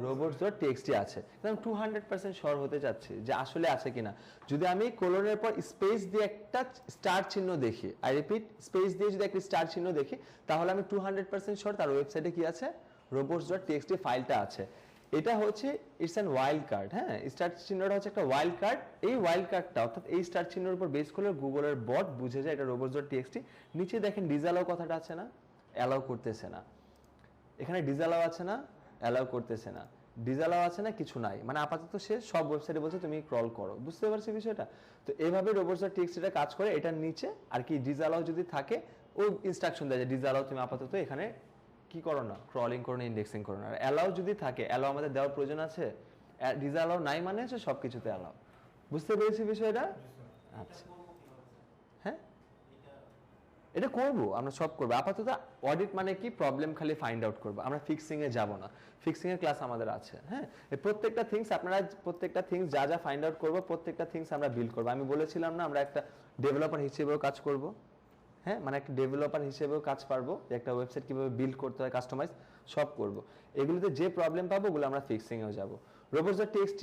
robots.txt আছে। আমি 200% শিওর হতে চাচ্ছি যে আসলে আছে কিনা। যদি আমি কোলনের পর স্পেস দিয়ে একটা স্টার চিহ্ন দেখি, আই রিপিট স্পেস দিয়ে যদি একটা স্টার চিহ্ন দেখি, তাহলে আমি 200% শিওর তার ওয়েবসাইটে কি আছে, robots.txt ফাইলটা আছে। এটা হচ্ছে ইটস অ্যান ওয়াইল্ড কার্ড। হ্যাঁ, স্টার চিহ্নটা হচ্ছে একটা ওয়াইল্ড কার্ড। এই ওয়াইল্ড কার্ডটা অর্থাৎ এই স্টার চিহ্নের উপর বেস করলে গুগলের বট বুঝে যায় এটা robots.txt। নিচে দেখেন ডিসঅ্যালাউ কথাটা আছে না, অ্যালাউ করতেছে না। এখানে ডিসঅ্যালাউ আছে না, অ্যালাউ করতেছে না। ডিসঅ্যালাউ আছে না, কিছু নাই, মানে আপাতত সে সব ওয়েবসাইটে বলছে তুমি ক্রল করো। বুঝতে পারছি বিষয়টা? তো এইভাবে robots.txt টা কাজ করে। এটার নিচে আর কি ডিসঅ্যালাউ যদি থাকে ও ইনস্ট্রাকশন দেয় যে ডিসঅ্যালাউ তুমি আপাতত এখানে কি করো না, ক্রলিং করো না, ইন্ডেক্সিং করো না। আর অ্যালাউ যদি থাকে, অ্যালাউ আমাদের দেওয়ার প্রয়োজন আছে? ডিসঅ্যালাউ নাই মানে হচ্ছে সবকিছুতে অ্যালাউ। বুঝতে পেরেছি বিষয়টা? আচ্ছা, হ্যাঁ এটা করব, আমরা সব করব। আপাতত অডিট মানে কি, প্রবলেম খালি ফাইন্ড আউট করব, আমরা ফিক্সিং এ যাব না। ফিক্সিং এর ক্লাস আমাদের আছে। হ্যাঁ, এই প্রত্যেকটা থিংস আপনারা প্রত্যেকটা থিংস যা যা ফাইন্ড আউট করব প্রত্যেকটা থিংস আমরা বিল্ড করব। আমি বলেছিলাম না আমরা একটা ডেভেলপার হিসেবেও কাজ করব। হ্যাঁ, মানে একটা ডেভেলপার হিসেবেও কাজ পারবো, যে একটা ওয়েবসাইট কিভাবে বিল্ড করতে হয়, কাস্টমাইজ সব করব। এগুলোতে যে প্রবলেম পাবো ওগুলো আমরা ফিক্সিং এও যাব। robots.txt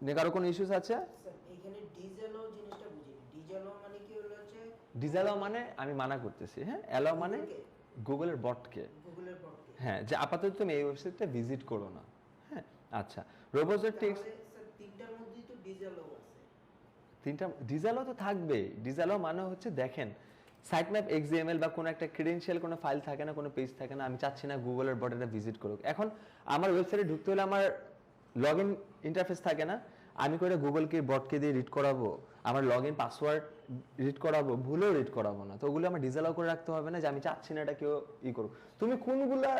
নিয়ে কারো কোনো ইস্যুস আছে? স্যার এখানে ডিসঅ্যালাউ জিনিসটা বুঝিনি। ডিসঅ্যালাউ মানে কি হলো হচ্ছে, ডিসঅ্যালাউ মানে আমি মানা করতেছি। হ্যাঁ, অ্যালাউ মানে গুগলের বটকে, গুগলের বট। হ্যাঁ, যে আপাতত তুমি এই ওয়েবসাইটটা ভিজিট করো না। হ্যাঁ, আচ্ছা। robots.txt স্যার তিনটার মধ্যেই তো ডিসঅ্যালাউ আছে। তিনটা ডিসঅ্যালাউ তো থাকবে। ডিসঅ্যালাউ মানে হচ্ছে দেখেন সাইট ম্যাপ এক্সএমএল বা কোনো একটা ক্রেডেনশিয়াল কোনো ফাইল থাকে না, কোনো পেজ থাকে না, আমি চাচ্ছি না গুগলের বট এটা ভিজিট করুক। এখন আমার ওয়েবসাইটে ঢুকতে হলে আমার লগইন ইন্টারফেস থাকে না, আমি করে গুগলকে বটকে দিয়ে রিড করাবো, আমার লগইন পাসওয়ার্ড রিড করাবো, ভুলেও রিড করাবো না। তো ওগুলো আমার ডিসঅ্যালাউ করে রাখতে হবে না যে আমি চাচ্ছি না এটা কেউ করুক। তুমি কোনগুলা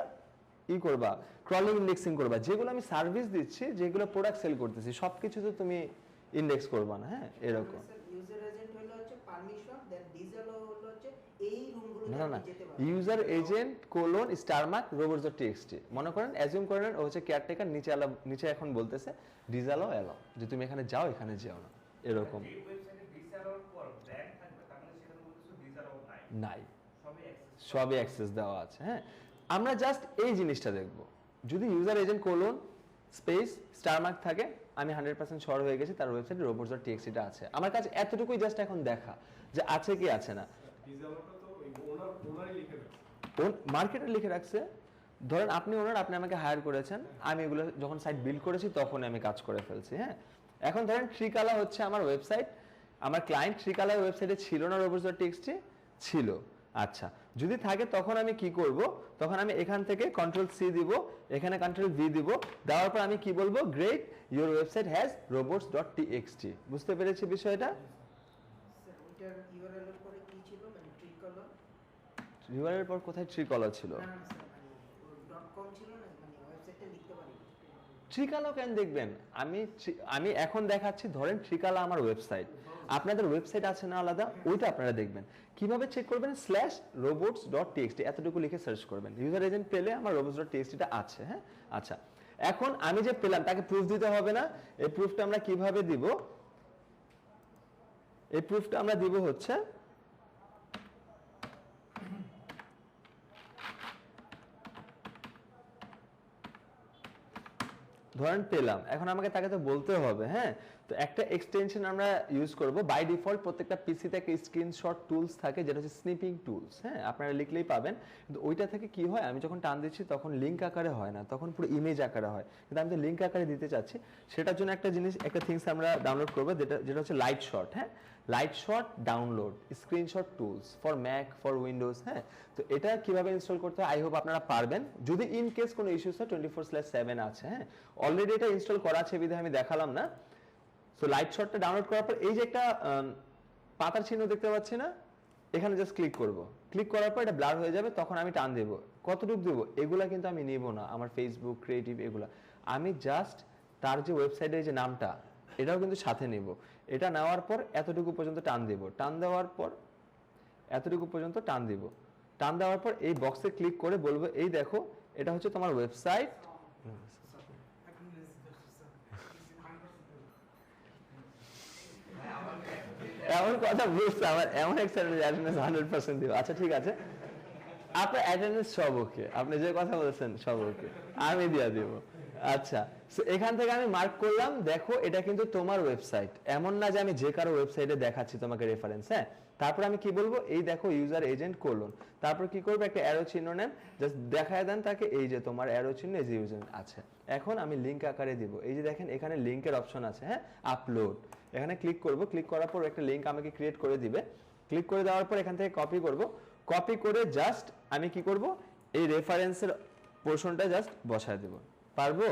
করবা, ক্রলিং ইন্ডেক্সিং করবা, যেগুলো আমি সার্ভিস দিচ্ছি, যেগুলো প্রোডাক্ট সেল করতেছি সবকিছু তো তুমি ইন্ডেক্স করবা না। হ্যাঁ, এরকম। স্যার ইউজার এজেন্ট হলো হচ্ছে পারমিশন, দেন ডিসঅ্যালাউ হলো হচ্ছে এই রুমগুলোতে না না, আপনি যেতে পারবেন। User agent colon star mark robots.txt মনে করেন, অ্যাজিউম করেন ও হচ্ছে কেয়ারটেকার, নিচে এখন বলতেছে ডিসঅ্যালাউ অ্যালাউ, যে তুমি এখানে যাও এখানে যেও না, এরকম এই ওয়েবসাইটে ডিসঅ্যালাউর পর ব্ল্যাঙ্ক থাকবে, তার মানে সেখানে বলতেছে ডিসঅ্যালাউ নাই, নাই, সবই অ্যাক্সেস। সবই অ্যাক্সেস দেওয়া আছে। হ্যাঁ, আমরা জাস্ট এই জিনিসটা দেখব। যদি user agent colon space star mark থাকে, আমি 100% শিওর হয়ে গেছি তার ওয়েবসাইটে robots.txt টা আছে। আমার কাছে এতটুকুই জাস্ট এখন দেখা যে আছে কি আছে না। ডিসঅ্যালাউটা তো ওই ওনারই লিখে রাখছে। মার্কেটে লিখে রাখছে। ধরেন আপনি ওনার, আপনি আমাকে হায়ার করেছেন, আমি এগুলো যখন সাইট বিল্ড করেছি তখন আমি কাজ করে ফেলছি। হ্যাঁ, এখন ধরেন ট্রিকালা হচ্ছে আমার ওয়েবসাইট, আমার ক্লায়েন্ট ট্রিকালা ওয়েবসাইটে ছিল না, robots.txt ছিল। আচ্ছা, যদি থাকে তখন আমি কি করব, তখন আমি এখান থেকে Ctrl+C দিব, এখানে Ctrl+V দিব, দেওয়ার পর আমি কি বলবো, great your website has robots.txt। বুঝতে পেরেছি বিষয়টা? স্যার ওইটার ইউআরএল এর পরে কি ছিল, মানে ট্রিকলার? রিভারের পর কোথায় ট্রিকলা ছিল? না না স্যার, মানে .com ছিল না, মানে ওয়েবসাইটে লিখতে পারি। ট্রিকালা কেন দেখবেন? আমি এখন দেখাচ্ছি, ধরেন ট্রিকালা আমার ওয়েবসাইট, আপনাদের ওয়েবসাইট আছে না আলাদা, ওইটা আপনারা দেখবেন। কিভাবে চেক করবেন, /robots.txt এতটুকু লিখে সার্চ করবেন, ইউজার এজেন্ট পেলে আমার robots.txt টা আছে। হ্যাঁ, আচ্ছা, এখন আমি যে পেলাম তাকে প্রুফ দিতে হবে না? এই প্রুফটা আমরা কিভাবে দিব? এই প্রুফটা আমরা দিব হচ্ছে ধরেন পেলাম, এখন আমাকে তাকে তো বলতে হবে। হ্যাঁ, তো একটা এক্সটেনশন আমরা ইউজ করব। বাই ডিফল্ট প্রত্যেকটা পিসিতে একটা স্ক্রিনশট টুলস থাকে যেটা হচ্ছে স্নিপিং টুলস। হ্যাঁ, আপনারা লিখলেই পাবেন। কিন্তু ওইটা থেকে কি হয়, আমি যখন টান দিচ্ছি তখন লিঙ্ক আকারে হয় না, তখন পুরো ইমেজ আকারে হয়। কিন্তু আমি তো লিঙ্ক আকারে দিতে চাচ্ছি, সেটার জন্য একটা থিংস আমরা ডাউনলোড করবো, যেটা হচ্ছে লাইট শট। হ্যাঁ, light shot download screenshot tools for Mac, for Windows. হ্যাঁ, তো এটা কিভাবে ইনস্টল করতে হয় আই হোপ আপনারা পারবেন। যদি ইন কেস কোনো ইস্যুস হয় 24/7 আছে। হ্যাঁ, অলরেডি এটা ইনস্টল করা আছে বিধায় আমি দেখালাম না। সো লাইট শটটা ডাউনলোড করার পর এই যে একটা পাতার চিহ্ন দেখতে পাচ্ছি না, এখানে জাস্ট ক্লিক করব, ক্লিক করার পর এটা ব্লার হয়ে যাবে, তখন আমি টান দেব। কতটুকু দেবো এগুলা কিন্তু আমি নিব না, আমার ফেসবুক ক্রিয়েটিভ এগুলা আমি জাস্ট তার যে ওয়েবসাইটের যে নামটা এটাও কিন্তু সাথে নিব। এটা নেওয়ার পর এতটুকু পর্যন্ত টান দেব, টান দেওয়ার পর এতটুকু পর্যন্ত টান দিব, টান দেওয়ার পর এই বক্সে ক্লিক করে বলবো এই দেখো এটা হচ্ছে তোমার ওয়েবসাইট। এমন কথা বুঝতে আমার এমন এক্সাইটেড অ্যাটেন্ডেন্স 100% দিব। আচ্ছা ঠিক আছে, আপনার অ্যাটেন্ডেন্স সব ওকে, আপনি যে কথা বলছেন সব ওকে, আমি দিয়ে দিব। আচ্ছা এখান থেকে আমি মার্ক করলাম, দেখো এটা কিন্তু তোমার ওয়েবসাইট, এমন না যে আমি যে কারো ওয়েবসাইটে দেখাচ্ছি তোমাকে রেফারেন্স। হ্যাঁ, তারপর আমি কি বলবো, এই দেখো ইউজার এজেন্ট কোলন, তারপর কি করবো একটা অ্যারো চিহ্ন নেন, জাস্ট দেখায় দেন তাকে এই যে তোমার অ্যারো চিহ্ন এই যে ইউজার আছে। এখন আমি লিংক আকারে দিব, এই যে দেখেন এখানে লিংকের অপশন আছে, হ্যাঁ আপলোড, এখানে ক্লিক করব, ক্লিক করার পর একটা লিংক আমাকে ক্রিয়েট করে দিবে, ক্লিক করে দেওয়ার পর এখান থেকে কপি করব, কপি করে জাস্ট আমি কি করব এই রেফারেন্সের পোর্শনটা জাস্ট বসায় দেব, পারবো?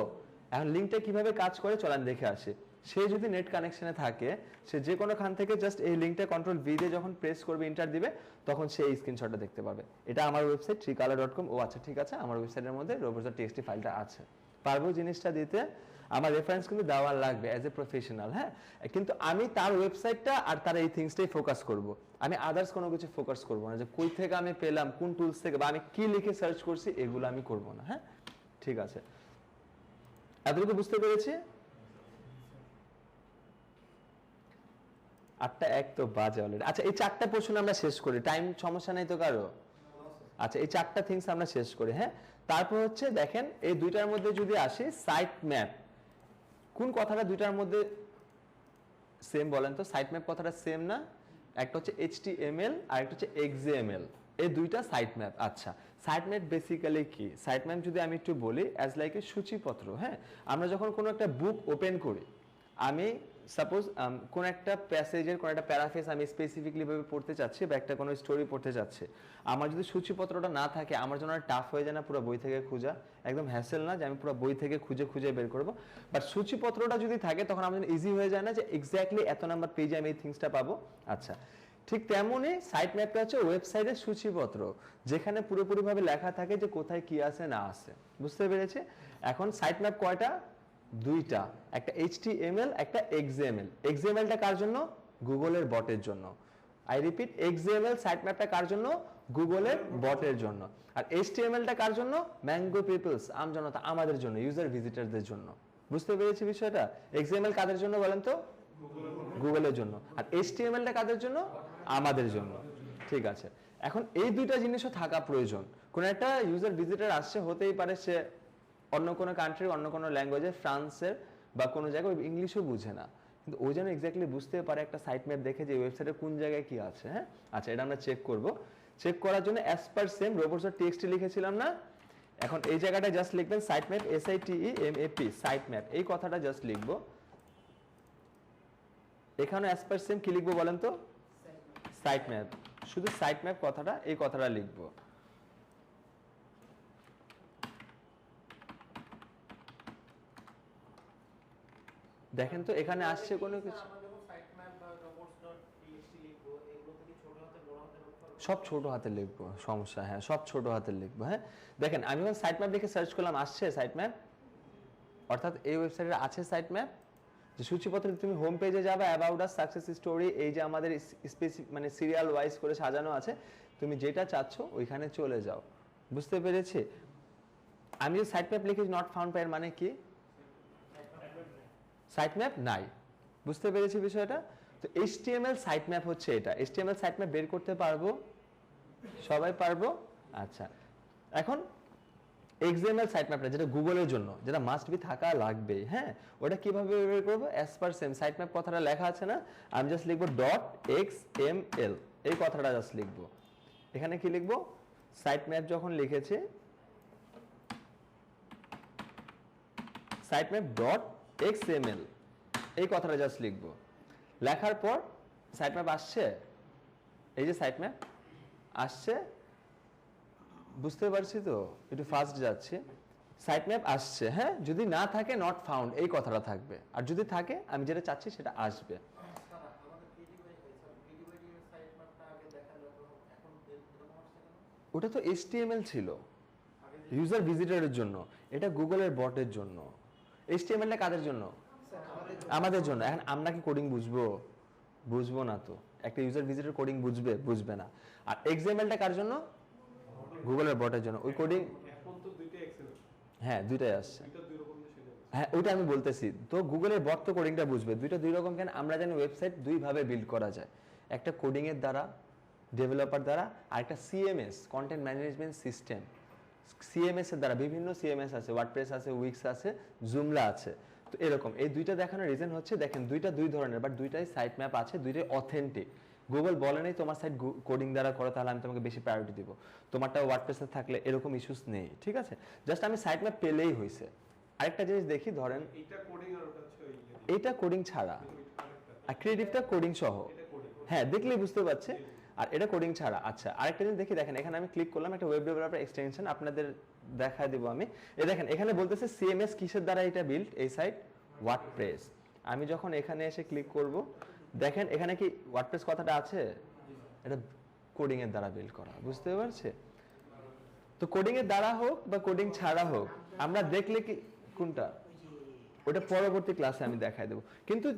এখন লিংকটা কিভাবে কাজ করে চলেন দেখে আসি। সে যদি নেট কানেকশনে থাকে, সে যে কোনো খান থেকে জাস্ট এই লিংকটা কন্ট্রোল ভি দিয়ে যখন প্রেস করবে, ইন্টার দিবে, তখন সে এই স্ক্রিনশটটা দেখতে পাবে। এটা আমার ওয়েবসাইট tricolor.com। ও আচ্ছা ঠিক আছে, আমার ওয়েবসাইটের মধ্যে robots.txt ফাইলটা আছে, পারবো জিনিসটা দিতে। আমার রেফারেন্স কিন্তু দেওয়া লাগবে অ্যাজ এ প্রফেশনাল, হ্যাঁ, কিন্তু আমি তার ওয়েবসাইটটা আর তার এই থিংসটাই ফোকাস করব, আমি আদার্স কোনো কিছু ফোকাস করব না, যে কই থেকে আমি পেলাম, কোন টুলস থেকে, বা আমি কি লিখে সার্চ করছি, এগুলো আমি করব না। হ্যাঁ ঠিক আছে, এতটুকু বুঝতে পেরেছি? 8:01 তো বাজে অলরেডি। আচ্ছা এই 4টা পোর্শন আমরা শেষ করি, টাইম সমস্যা নাই তো কারো? আচ্ছা এই 4টা থিংস আমরা শেষ করি। হ্যাঁ, তারপর হচ্ছে দেখেন এই দুইটার মধ্যে যদি আসি, সাইট ম্যাপ, কোন কথাটা দুইটার মধ্যে সেম বলেন তো? সাইট ম্যাপ কথাটা সেম না? একটা হচ্ছে HTML আর একটা হচ্ছে XML, এই দুইটা সাইট ম্যাপ। আচ্ছা সাইট ম্যাপ বেসিক্যালি কি? সাইট ম্যাপ যদি আমি একটু বলি, অ্যাজ লাইক এ সূচিপত্র। হ্যাঁ, আমরা যখন কোনো একটা বুক ওপেন করি, আমি সাপোজ কোন একটা প্যাসেজের কোন একটা প্যারাফ্রেজ আমি স্পেসিফিকলি ভাবে পড়তে চাচ্ছি, বা একটা কোনো স্টোরি পড়তে চাচ্ছি, আমার যদি সূচিপত্রটা না থাকে আমার জন্য টাফ হয়ে যায় না পুরো বই থেকে খোঁজা? একদম হ্যাসেল না যে আমি পুরো বই থেকে খুঁজে খুঁজে বের করব। বাট সূচিপত্রটা যদি থাকে তখন আমার জন্য ইজি হয়ে যায় না যে এক্স্যাক্টলি এত নাম্বার পেজে আমি এই থিংসটা পাবো। আচ্ছা ঠিক তেমনই সাইট ম্যাপটা হচ্ছে ওয়েবসাইটের সূচিপত্র, যেখানে পুরোপুরিভাবে লেখা থাকে যে কোথায় কি আছে না আছে। বুঝতে পেরেছে? এখন সাইট ম্যাপ কয়টা? দুইটা, একটা HTML একটা XML। XMLটা কার জন্য? গুগলের বটের জন্য। আই রিপিট, XML সাইট ম্যাপটা কার জন্য? গুগলের বটের জন্য। আর HTMLটা কার জন্য? ম্যাঙ্গো পিপলস, আমজনতা, আমাদের জন্য, ইউজার ভিজিটারদের জন্য। বুঝতে পেরেছি বিষয়টা? XML কাদের জন্য বলেন তো? গুগলের জন্য। আর HTMLটা কাদের জন্য? আমাদের জন্য। ঠিক আছে, এখন এই দুইটা জিনিসও থাকা প্রয়োজন। কোন একটা ইউজার ভিজিটার আসছে, হতেই পারে সে অন্য কোনো কান্ট্রি, অন্য কোনো ল্যাঙ্গুয়েজে, ফ্রান্সের বা কোনো জায়গায় ইংলিশও বুঝে না, কিন্তু ওই জন্য এক্স্যাক্টলি বুঝতে পারে একটা সাইট ম্যাপ দেখে যে ওয়েবসাইটে কোন জায়গায় কি আছে। হ্যাঁ আচ্ছা, এটা আমরা চেক করব। চেক করার জন্য অ্যাজ পার সেম robots.txt লিখেছিলাম না? এখন এই জায়গাটা জাস্ট লিখবেন site map, SITEMAP, site map, এই কথাটা জাস্ট লিখবো। এখানে অ্যাজ পার সেম কি লিখবো বলেন তো? সাইট ম্যাপ, শুধু সাইট ম্যাপ কথাটা, এই কথাটা লিখবো। দেখেন তো এখানে আসছে কোনো কিছু? সব ছোট হাতে লিখবো, সমস্যা, হ্যাঁ সব ছোট হাতে লিখবো। হ্যাঁ দেখেন আমি যখন সাইট ম্যাপ লিখে সার্চ করলাম, আসছে সাইট ম্যাপ, অর্থাৎ এই ওয়েবসাইটে আছে সাইট ম্যাপ। যে সূচিপত্রে তুমি হোম পেজে যাবে, অ্যাবাউট আস, সাকসেস স্টোরি, এই যে আমাদের স্পেসিফিক মানে সিরিয়াল ওয়াইজ করে সাজানো আছে, তুমি যেটা চাচ্ছ ওইখানে চলে যাও। বুঝতে পেরেছি? আমি যে সাইট ম্যাপ লিখেছি নট ফাউন্ড পাই, এর মানে কি? সাইট ম্যাপ নাই। বুঝতে পেরেছি বিষয়টা? তো HTML সাইট ম্যাপ হচ্ছে এটা। HTML সাইট ম্যাপ বের করতে পারবো? সবাই পারবো? আচ্ছা, এখন XML সাইট ম্যাপটা যেটা গুগলের জন্য, যেটা মাস্ট বি থাকা লাগবে, হ্যাঁ ওটা কিভাবে বের করবো? As per same site map কথাটা লেখা আছে না, আমি জাস্ট লিখবো .xml, এই কথাটা জাস্ট লিখবো। এখানে কি লিখবো? সাইট ম্যাপ যখন লিখেছে, সাইট ম্যাপ .xml, এই কথাটা জাস্ট লিখবো। লেখার পর সাইট ম্যাপ আসছে, এই যে সাইট ম্যাপ আসছে, বুঝতে পারছি তো? একটু ফাস্ট যাচ্ছে। সাইট ম্যাপ আসছে, হ্যাঁ যদি না থাকে নট ফাউন্ড এই কথাটা থাকবে, আর যদি থাকে আমি যেটা চাচ্ছি সেটা আসবে। ওটা তো HTML ছিল ইউজার ভিজিটরের জন্য, এটা গুগলের বটের জন্য। HTML-টা কাদের জন্য? আমাদের জন্য। এখন আমরা কি কোডিং বুঝবো না তো। একটা ইউজার ভিজিটর কোডিং বুঝবে না। আর XML-টা কার জন্য? গুগলের বটের জন্য। ওই কোডিং এখন তো দুইটাই এক্সেল, হ্যাঁ দুইটাই আসছে। দুইটা দুই রকম সেটা হ্যাঁ ওইটা আমি বলতেছি। তো গুগলের বট তো কোডিংটা বুঝবে, দুইটা দুই রকম। কেন? আমরা জানি ওয়েবসাইট দুই ভাবে বিল্ড করা যায়, একটা কোডিং এর দ্বারা, ডেভেলপার দ্বারা, আর একটা CMS content management system, CMS এর দ্বারা। বিভিন্ন CMS আছে, ওয়ার্ডপ্রেস আছে, উইক্স আছে, জুমলা আছে। তো এরকম এই দুইটা দেখানোর রিজন হচ্ছে, দেখেন দুইটা দুই ধরনের, বাট দুইটাই সাইট ম্যাপ আছে, দুইটাই অথেন্টিক। গুগল বলে নেই তোমার সাইট কোডিং দ্বারা করো তাহলে আমি তোমাকে বেশি প্রায়োরিটি দিব, তোমারটা ওয়ার্ডপ্রেসে থাকলে এরকম ইস্যুস নেই, ঠিক আছে? জাস্ট আমি সাইট ম্যাপ পেলেই হয়েছে। আরেকটা জিনিস দেখি, ধরেন এইটা কোডিং আর ওটা হচ্ছে ওই এইটা কোডিং ছাড়া, আর ক্রিয়েটিভটা কোডিং সহ। এটা কোডিং। হ্যাঁ দেখলেই বুঝতে পারছে। আর এটা কোডিং ছাড়া। আচ্ছা আরেকটা জিনিস দেখি, দেখেন এখানে আমি ক্লিক করলাম একটা ওয়েব ডেভেলপার এক্সটেনশন, আপনাদের দেখায় দিব আমি। এই দেখেন এখানে বলতেছে CMS কিসের দ্বারা এটা বিল্ড, এই সাইট ওয়ার্ডপ্রেস। আমি যখন এখানে এসে ক্লিক করব, দেখেন এখানে কি ওয়ার্ডপ্রেস কথাটা আছে? এটা কোডিং এর দ্বারা বিল্ড করা, বুঝতে পারছে? তো কোডিং এর দ্বারা হোক বা কোডিং ছাড়া হোক, আমরা দেখলে কি কোনটা, ওটা পরবর্তী ক্লাসে আমি দেখাই দেবো। কিন্তু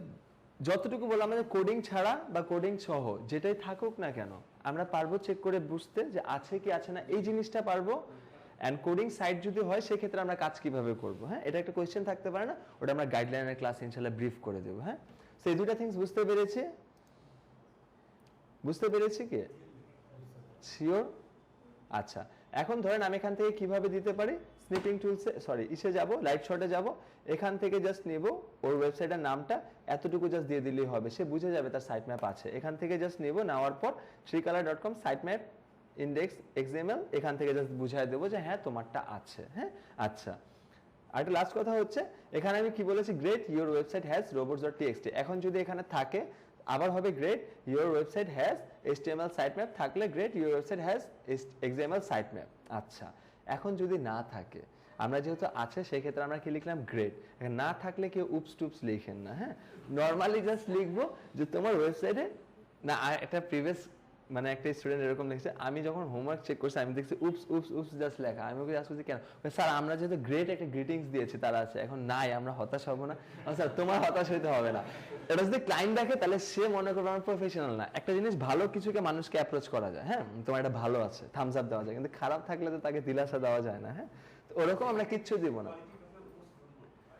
যতটুকু বললাম, আমাদের কোডিং ছাড়া বা কোডিং সহ যেটাই থাকুক না কেন, আমরা পারবো চেক করে বুঝতে যে আছে কি আছে না, এই জিনিসটা পারবো। অ্যান্ড কোডিং সাইট যদি হয় সেক্ষেত্রে আমরা কাজ কিভাবে করব, হ্যাঁ এটা একটা কোয়েশ্চেন থাকতে পারে না, ওটা আমরা গাইডলাইনের ক্লাস ইনশাআল্লাহ ব্রিফ করে দেবো। হ্যাঁ তো এই দুটা থিংস বুঝতে পেরেছি কি? শিওর? আচ্ছা এখন ধরেন আমি এখান থেকে কিভাবে দিতে পারি, স্নিপিং টুলসে ইসে যাব, লাইট শটে যাব, এখান থেকে জাস্ট নেব ওর ওয়েবসাইটের নামটা, এতটুকু জাস্ট দিয়ে দিলেই হবে, সে বুঝে যাবে তার সাইট ম্যাপ আছে। এখান থেকে জাস্ট নেব, নেওয়ার পর tricolor.com site map index XML, এখান থেকে জাস্ট বুঝাই দেবো যে হ্যাঁ তোমারটা আছে। হ্যাঁ আচ্ছা আরেকটা লাস্ট কথা হচ্ছে, এখানে আমি কি বলেছি, great your website has robots.txt। এখন যদি এখানে থাকে আবার হবে great your website has HTML site map, থাকলে great your website has XML site map. আচ্ছা এখন যদি না থাকে, আমরা যেহেতু আছে সেক্ষেত্রে আমরা কি লিখলাম, গ্রেট। না থাকলে কেউ উপস টুপস লিখেন না, হ্যাঁ নর্মালি জাস্ট লিখবো যে তোমার ওয়েবসাইটে না। একটা প্রিভিয়াস মানে একটা স্টুডেন্ট এরকম লিখছে, আমি যখন হোমওয়ার্ক চেক করছি আমি দেখছি উপস উপস উপস জাস্ট লেখা। আমি ওকে জাস্ট বলছি কেন, স্যার আমরা যেহেতু গ্রেট একটা গ্রিটিংস দিয়েছি তারা আছে, এখন নাই আমরা হতাশ হব না। স্যার তোমার হতাশ হইতে হবে না, এটা যদি ক্লায়েন্ট দেখে তাহলে সে মনে করবে আমার প্রফেশনাল না। একটা জিনিস ভালো কিছুকে মানুষকে অ্যাপ্রোচ করা যায়, হ্যাঁ তোমার এটা ভালো আছে থামস আপ দেওয়া যায়, কিন্তু খারাপ থাকলে তো তাকে দিলাসা দেওয়া যায় না। হ্যাঁ তো ওরকম আমরা কিচ্ছু দিব না।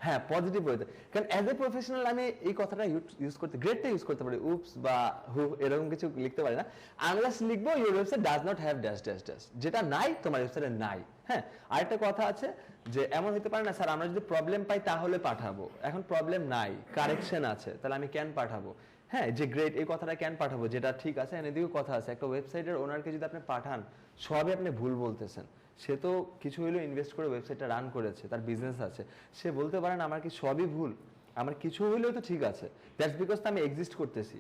হ্যাঁ পজিটিভ ওয়েতে, কারণ অ্যাজ এ প্রফেশনাল আমি এই কথাটা ইউজ করতে, গ্রেটটা ইউজ করতে পারি, উপস বা হু এরকম কিছু লিখতে পারি না। আমি জাস্ট লিখবো your website does not have dash dash dash, যেটা নাই তোমার ওয়েবসাইটে নাই। হ্যাঁ আরেকটা কথা আছে যে এমন হতে পারে না স্যার আমরা যদি প্রবলেম পাই তাহলে পাঠাবো, এখন প্রবলেম নাই কারেকশন আছে, তাহলে আমি কেন পাঠাবো? হ্যাঁ যে গ্রেট এই কথাটা কেন পাঠাবো, যেটা ঠিক আছে। এদিকেও কথা আছে, একটা ওয়েবসাইটের ওনারকে যদি আপনি পাঠান সবই আপনি ভুল বলতেছেন, সে তো কিছু হইলেও ইনভেস্ট করে ওয়েবসাইটটা রান করেছে, তার বিজনেস আছে, সে বলতে পারেন আমার কি সবই ভুল, আমার কিছু হইলেও তো ঠিক আছে, দ্যাটস বিকজ আমি এক্সিস্ট করতেছি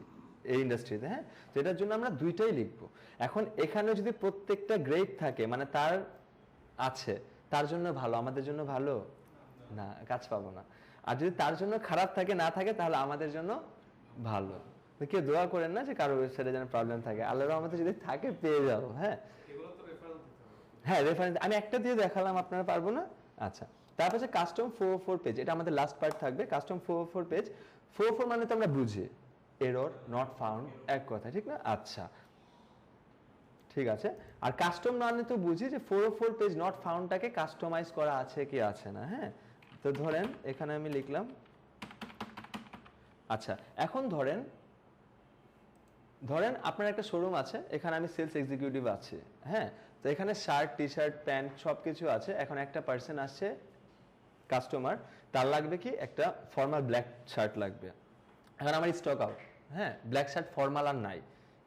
এই ইন্ডাস্ট্রিতে। হ্যাঁ তো এটার জন্য আমরা দুইটাই লিখবো। এখন এখানে যদি প্রত্যেকটা গ্রেট থাকে মানে তার আছে, তার জন্য ভালো, আমাদের জন্য ভালো না, কাজ পাবো না। আর যদি তার জন্য খারাপ থাকে না থাকে তাহলে আমাদের জন্য ভালো। কেউ দোয়া করেন না যে কারো ওয়েবসাইটে যেন প্রবলেম থাকে, আল্লাহর রহমতে যদি থাকে পেয়ে যাবো। হ্যাঁ এগুলো তো রেফারেন্স দিতে হবে। হ্যাঁ রেফারেন্স আমি একটা দিয়ে দেখালাম, আপনারা পারবো না। আচ্ছা তারপর হচ্ছে কাস্টম 404 পেজ, এটা আমাদের লাস্ট পার্ট থাকবে। কাস্টম 404 পেজ, 404 মানে তো আমরা বুঝি এরর নট ফাউন্ড, এক কথা ঠিক না? আচ্ছা ঠিক আছে। আর কাস্টম মানে তো বুঝি যে 404 পেজ নট ফাউন্ডটাকে কাস্টমাইজ করা আছে কি আছে না। হ্যাঁ তো ধরেন এখানে আমি লিখলাম। আচ্ছা এখন ধরেন আপনার একটা শোরুম আছে, এখানে আমি সেলস এক্সিকিউটিভ আছি। হ্যাঁ তো এখানে শার্ট টি শার্ট প্যান্ট সব কিছু আছে। এখন একটা পার্সন আসছে কাস্টমার, তার লাগবে কি একটা ফর্মাল ব্ল্যাক শার্ট লাগবে। এখন আমার স্টক আউট, হ্যাঁ ব্ল্যাক শার্ট ফর্মাল আর নাই,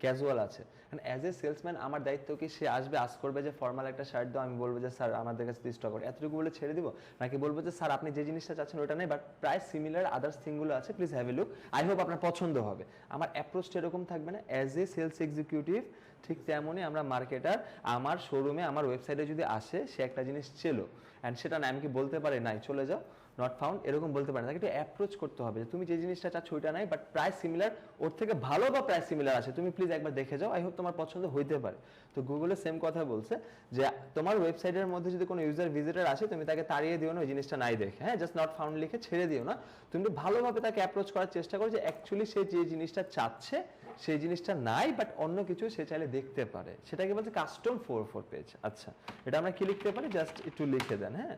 ক্যাজুয়াল আছে। অ্যাজ এ সেলসম্যান আমার দায়িত্ব কি, সে আসবে আস করবে যে ফর্মাল একটা শার্ট দাও, আমি বলবো যে স্যার আমাদের কাছে স্টক আউট, এতটুকু বলে ছেড়ে দিব? নাকি বলবো যে স্যার আপনি যে জিনিসটা চাচ্ছেন ওটা নেই, বাট প্রায় সিমিলার আদার্স থিংগুলো আছে, please have a look, I hope আপনার পছন্দ হবে। আমার অ্যাপ্রোচটা এরকম থাকবে না অ্যাজ এ সেলস এক্সিকিউটিভ। ঠিক তেমনই আমরা মার্কেটার, আমার শোরুমে আমার ওয়েবসাইটে যদি আসে সে একটা জিনিস চেলো অ্যান্ড সেটা না আমি কি বলতে পারি নাই চলে যাও, নট ফাউন্ড এরকম বলতে পারে না, তাকে একটু অ্যাপ্রোচ করতে হবে যে তুমি যে জিনিসটা চাচ্ছ ওইটা নাই, বাট প্রাইস সিমিলার, ওর থেকে ভালো বা প্রাইস সিমিলার আছে, তুমি প্লিজ একবার দেখে যাও, আই হোপ তোমার পছন্দ হইতে পারে। তো গুগলে সেম কথা বলছে যে তোমার ওয়েবসাইটের মধ্যে যদি কোনো ইউজার ভিজিটর আসে তুমি তাকে তাড়িয়ে দিও না ওই জিনিসটা নাই দেখে, হ্যাঁ, জাস্ট নট ফাউন্ড লিখে ছেড়ে দিও না, তুমি ভালোভাবে তাকে অ্যাপ্রোচ করার চেষ্টা করো যে অ্যাকচুয়ালি সে যে জিনিসটা চাচ্ছে সেই জিনিসটা নাই, বাট অন্য কিছু সে চাইলে দেখতে পারে, সেটাকে বলছে কাস্টম 404 পেজ। আচ্ছা, এটা আমরা কি লিখতে পারি, জাস্ট একটু লিখে দেন, হ্যাঁ,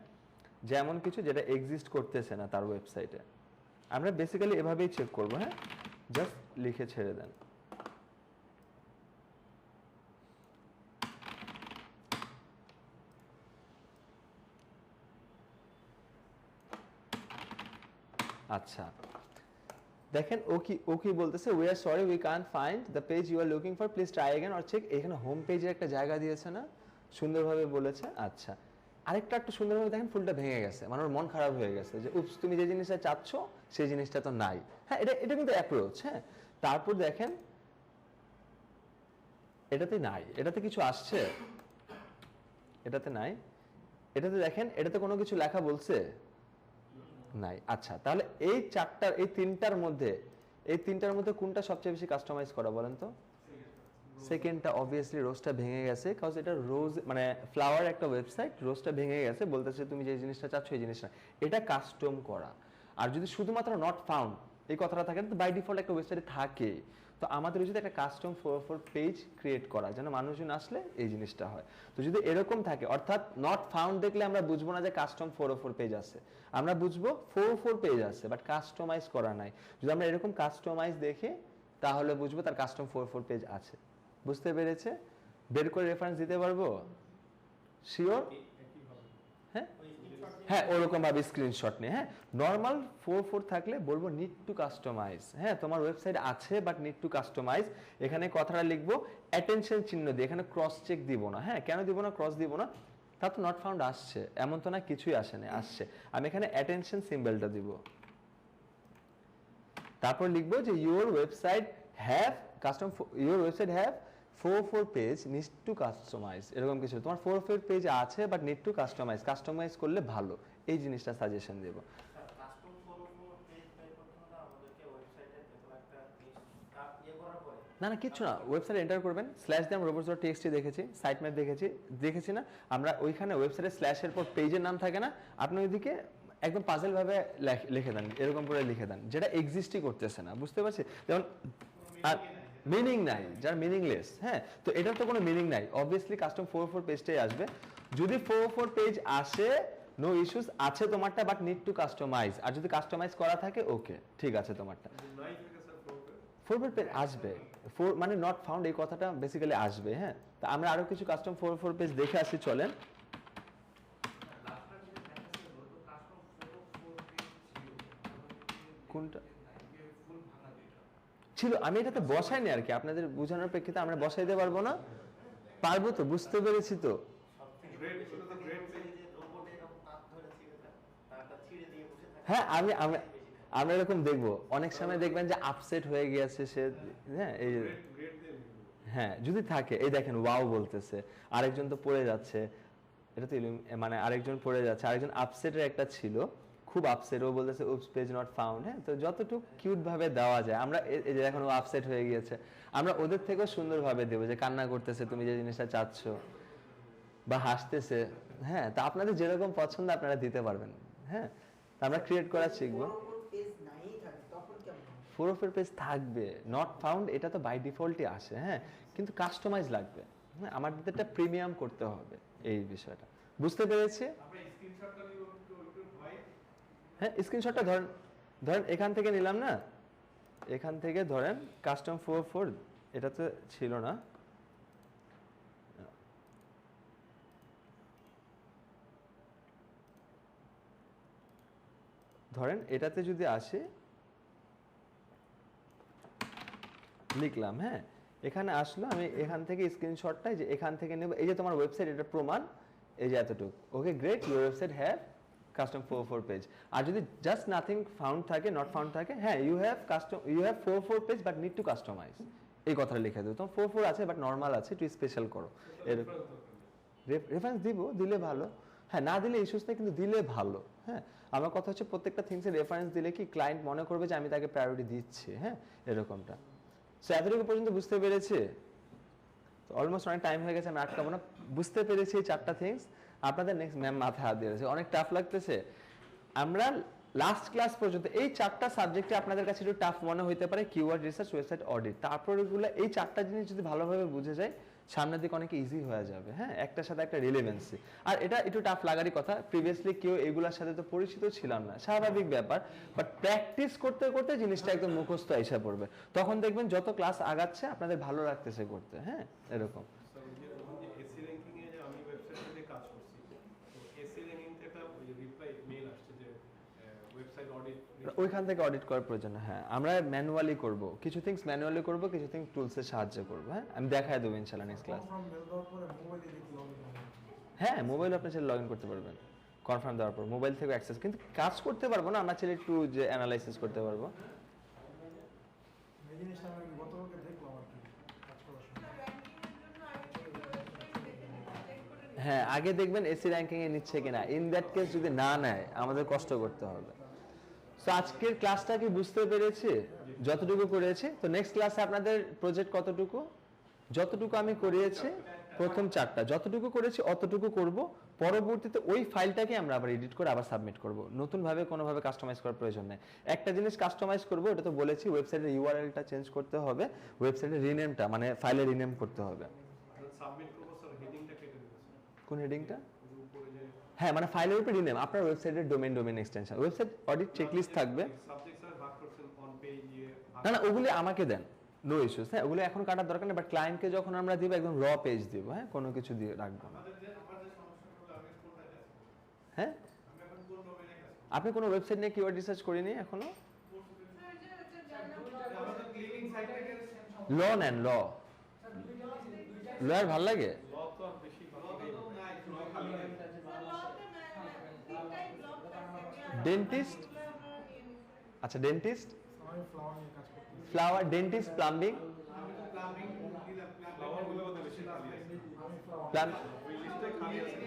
যেমন কিছু যেটা এক্সিস্ট করতেছে না তার ওয়েবসাইটে। আমরা বেসিক্যালি এভাবেই চেক করব, হ্যাঁ, জাস্ট লিখে ছেড়ে দেন। আচ্ছা, দেখেন ও কি বলতেছে, we are sorry we can't find the page you are looking for, please try again or check. এখানে হোম পেজের একটা জায়গা দিয়েছে না, সুন্দরভাবে বলেছে। আচ্ছা, আরেকটা একটু সুন্দরভাবে দেখেন, ফুলটা ভেঙে গেছে, মানে ওর মন খারাপ হয়ে গেছে যে উপস তুমি যে জিনিসটা চাচ্ছ সেই জিনিসটা তো নাই। হ্যাঁ, এটা কিন্তু অ্যাপ্রোচ। হ্যাঁ, তারপর দেখেন এটাতে নাই, এটাতে কিছু আসছে, এটাতে নাই, এটাতে দেখেন এটাতে কোনো কিছু লেখা বলছে নাই। আচ্ছা, তাহলে এই তিনটার মধ্যে কোনটা সবচেয়ে বেশি কাস্টমাইজ করা বলেন তো? সেকেন্ডটা, অবভিয়াসলি রোজটা ভেঙে গেছে, কারণ এটা রোজ মানে ফ্লাওয়ার একটা ওয়েবসাইট, রোজটা ভেঙে গেছে, বলতেছে তুমি যে জিনিসটা চাচ্ছ এই জিনিসটা, এটা কাস্টম করা। আর যদি শুধুমাত্র নট ফাউন্ড এই কথাটা থাকে তো বাই ডিফল্ট একটা ওয়েবসাইটে থাকে, তো আমাদের উচিত একটা কাস্টম 404 পেজ ক্রিয়েট করা যেন মানুষজন আসলে এই জিনিসটা হয়। তো যদি এরকম থাকে, অর্থাৎ নট ফাউন্ড দেখলে আমরা বুঝবো না যে কাস্টম 404 পেজ আছে, আমরা বুঝবো 404 পেজ আছে বাট কাস্টমাইজ করা নাই। যদি আমরা এরকম কাস্টমাইজ দেখে তাহলে বুঝবো তার কাস্টম 404 পেজ আছে। বুঝতে পেরেছে? বের করে রেফারেন্স দিতে পারবো শিওর? হ্যাঁ হ্যাঁ, ওরকম ভাবে স্ক্রিনশট নিয়ে, হ্যাঁ, নর্মাল 404 থাকলে বলবো নিড টু কাস্টমাইজ। হ্যাঁ, তোমার ওয়েবসাইট আছে বাট নিড টু কাস্টমাইজ, এখানে কথাটা লিখবো অ্যাটেনশন চিহ্ন দিয়ে, এখানে ক্রস চেক দিব না। হ্যাঁ, কেন দিব না, ক্রস দিব না, তা তো নট ফাউন্ড আসছে, এমন তো না কিছুই আসে না, আসছে, আমি এখানে অ্যাটেনশন সিম্বলটা দিব। তারপর লিখবো যে your website have 404 page need to customize, এরকম কিছু। তোমার 404 পেজ আছে but need to customize, customize করলে ভালো, এই জিনিসটা সাজেশন দেব। কাস্টম 404 পেজ বাই করতে হলে আমাদেরকে ওয়েবসাইটে দেখো একটা ইয়ে করার পরে না কিচ্ছু না, ওয়েবসাইট এন্টার করবেন, স্ল্যাশ দিয়ে আমরা robots.txt দেখেছি, সাইট ম্যাপ দেখেছি না আমরা, ওইখানে ওয়েবসাইটে স্ল্যাশের পর পেজের নাম থাকে না, আপনি ওইদিকে একদম পাজল ভাবে লিখে দেন, এরকম করে লিখে দেন যেটা এক্সিস্টই করতেছে না, বুঝতে পারছি? যেমন মিনিং নাই, যার মিনিংলেস। হ্যাঁ, তো এটার তো কোনো মিনিং নাই, অবভিয়াসলি কাস্টম 404 পেজটাই আসবে। যদি 404 পেজ আসে নো ইস্যুস, আছে তোমারটা বাট নিড টু কাস্টমাইজ, আর যদি কাস্টমাইজ করা থাকে ওকে ঠিক আছে তোমারটা। নাই থেকে স্যার 404 পেজ আসবে, মানে নট ফাউন্ড এই কথাটা বেসিক্যালি আসবে। হ্যাঁ, তো আমরা আরো কিছু কাস্টম 404 পেজ দেখে আসি, চলেন। কোনটা ছিল আমি এটাতে বসাইনি আর কি, আপনাদের বোঝানোর প্রেক্ষিতে আমরা বসাইতে পারবো না, পারবো তো, বুঝতে পেরেছি তো। হ্যাঁ, আমরা এরকম দেখবো, অনেক সময় দেখবেন যে আপসেট হয়ে গিয়েছে সে, হ্যাঁ এই হ্যাঁ যদি থাকে, এই দেখেন ওয়াও বলতেছে, আরেকজন তো পড়ে যাচ্ছে, এটা তো মানে আরেকজন পড়ে যাচ্ছে, আরেকজন আপসেটের একটা ছিল, খুব আপসেট, ও বলতেছে উপস পেজ নট ফাউন্ড। হ্যাঁ, তো যতটুকু কিউট ভাবে দেওয়া যায়, আমরা এই যে এখন ও আপসেট হয়ে গিয়েছে, আমরা ওদের থেকেও সুন্দরভাবে দেবো যে কান্না করতেছে তুমি যে জিনিসটা চাচ্ছ, বা হাসতেছে। হ্যাঁ, তা আপনাদের যেরকম পছন্দ আপনারা দিতে পারবেন। হ্যাঁ, আমরা ক্রিয়েট করা শিখবো। 404 পেজ থাকবে, নট ফাউন্ড এটা তো বাই ডিফল্টই আসে। হ্যাঁ, কিন্তু কাস্টমাইজ লাগবে। হ্যাঁ, আমাদেরটা প্রিমিয়াম করতে হবে, এই বিষয়টা বুঝতে পেরেছি? হ্যাঁ, স্ক্রিনশটটা ধরেন এখান থেকে নিলাম না, এখান থেকে ধরেন কাস্টম 404 এটা তো ছিল না, ধরেন এটাতে যদি আসে লিখলাম, হ্যাঁ এখানে আসলো, আমি এখান থেকে স্ক্রিনশটটা যে এখান থেকে নেব, এই যে তোমার ওয়েবসাইট এটা প্রমাণ, এই যে এতটুকু, okay great, your website have custom 404 page. আর যদি জাস্ট নাথিং ফাউন্ড থাকে, নট ফাউন্ড থাকে, হ্যাঁ you have 404 page but need to customize, এই কথাটা লিখে দেবো। তোমার 44 আছে বাট নর্মাল আছে, একটু স্পেশাল করো, এর রেফারেন্স দিলে ভালো। হ্যাঁ না দিলে ইস্যুস নেই, কিন্তু দিলে ভালো। হ্যাঁ আমার কথা হচ্ছে প্রত্যেকটা থিংসের রেফারেন্স দিলে কি ক্লায়েন্ট মনে করবে যে আমি তাকে প্রায়োরিটি দিচ্ছি, হ্যাঁ এরকমটা। সো এতটুকু পর্যন্ত বুঝতে পেরেছে? অলমোস্ট অনেক টাইম হয়ে গেছে, আমি আটকাবো না। বুঝতে পেরেছি এই 4টা থিংস। আপনাদের নেক্সট ম্যাম মাথায় হাত দিয়েছে, অনেক টাফ লাগতেছে। আমরা লাস্ট ক্লাস পর্যন্ত এই 4টা সাবজেক্টে আপনাদের কাছে একটু টাফ মনে হইতে পারে, কিওয়ার্ড রিসার্চ, ওয়েবসাইট অডিট। তারপর এগুলো এই 4টা জিনিস যদি ভালোভাবে বুঝে যায় সামনের দিকে অনেক ইজি হয়ে যাবে। হ্যাঁ একটার সাথে একটা রিলেভেন্সি। আর এটা একটু টাফ লাগারই কথা, প্রিভিয়াসলি কেউ এগুলোর সাথে তো পরিচিত ছিলাম না, স্বাভাবিক ব্যাপার। বাট প্র্যাকটিস করতে করতে জিনিসটা একদম মুখস্থ আইসা পড়বে, তখন দেখবেন যত ক্লাস আগাচ্ছে আপনাদের ভালো লাগতেছে করতে। হ্যাঁ এরকম। এসি র্যাঙ্কিং এ যে আমি ওয়েবসাইটে যে কাজ করছি, তো এসি র্যাঙ্কিং তে একটা রিপ্লাই মেইল আসছে যে ওয়েবসাইট অডিট। ওইখান থেকে অডিট করার প্রয়োজন নেই। হ্যাঁ আমরা ম্যানুয়ালি করব, কিছু থিংস ম্যানুয়ালি করব, কিছু থিংস টুলসের সাহায্যে করব। হ্যাঁ আমি দেখায় দেবো ইনশাআল্লাহ নেক্সট ক্লাস। হ্যাঁ মোবাইল আপনি চাইলে লগ ইন করতে পারবেন কনফার্ম দেওয়ার পর, মোবাইল থেকে অ্যাক্সেস, কিন্তু কাজ করতে পারবো না আমরা, চাইলে একটু যে অ্যানালাইসিস করতে পারবো। এই জিনিসটা আমি গতকালকে দেখলাম আর কি কাজ করার সময়। হ্যাঁ আগে দেখবেন এসি র্যাঙ্কিং এ নিচ্ছে কিনা, ইন দ্যাট কেস যদি না নেয় আমাদের কষ্ট করতে হবে। তো আজকের ক্লাসটা কি বুঝতে পেরেছে? যতটুকু করেছে, তো নেক্সট ক্লাসে আপনাদের প্রজেক্ট কতটুকু? যতটুকু আমি করিয়েছি প্রথম 4টা, যতটুকু করেছি অতটুকু করব। পরবর্তীতে ওই ফাইলটাকে আমরা আবার এডিট করে আবার সাবমিট করব, নতুন ভাবে কোনোভাবে কাস্টমাইজ করার প্রয়োজন নেই। একটা জিনিস কাস্টমাইজ করব, এটা তো বলেছি, ওয়েবসাইটের ইউআরএলটা চেঞ্জ করতে হবে, ওয়েবসাইটের রিনেমটা মানে ফাইলের রিনেম করতে হবে। সাবমিট করব স্যার, হেডিংটা কেটে দিবেন। কোন হেডিংটা? উপরে যে হ্যাঁ মানে ফাইলের উপরে রিনেম, আপনার ওয়েবসাইটের domain extension, website audit checklist থাকবে। সাবজেক্ট স্যার ভাগ করছেন অন পেজ ইয়ে। না না ওগুলি আমাকে দেন, নো ইস্যুস। হ্যাঁ ওগুলো এখন কাটার দরকার নেই, বাট ক্লায়েন্টকে যখন আমরা দিব একদম র পেজ দিব। হ্যাঁ কোনো কিছু দিয়ে রাখবো না। হ্যাঁ আপনি কোনো ওয়েবসাইট নিয়ে কিওয়ার্ড রিসার্চ করিনি এখনো? ল নেন, ল আর ভাল লাগে? ল তো আর বেশি ভালো নেই। ডেন্টিস্ট, আচ্ছা ডেন্টিস্ট, আমি ফ্লাওয়ার নিয়ে কাজ করতে ফ্লাওয়ার, ডেন্টিস্ট, প্লাম্বিং, ফ্লাওয়ার গুলো মধ্যে বেশি খালি আছে। আমি ফ্লাওয়ার প্লাম ওই লিস্টে খালি আছে।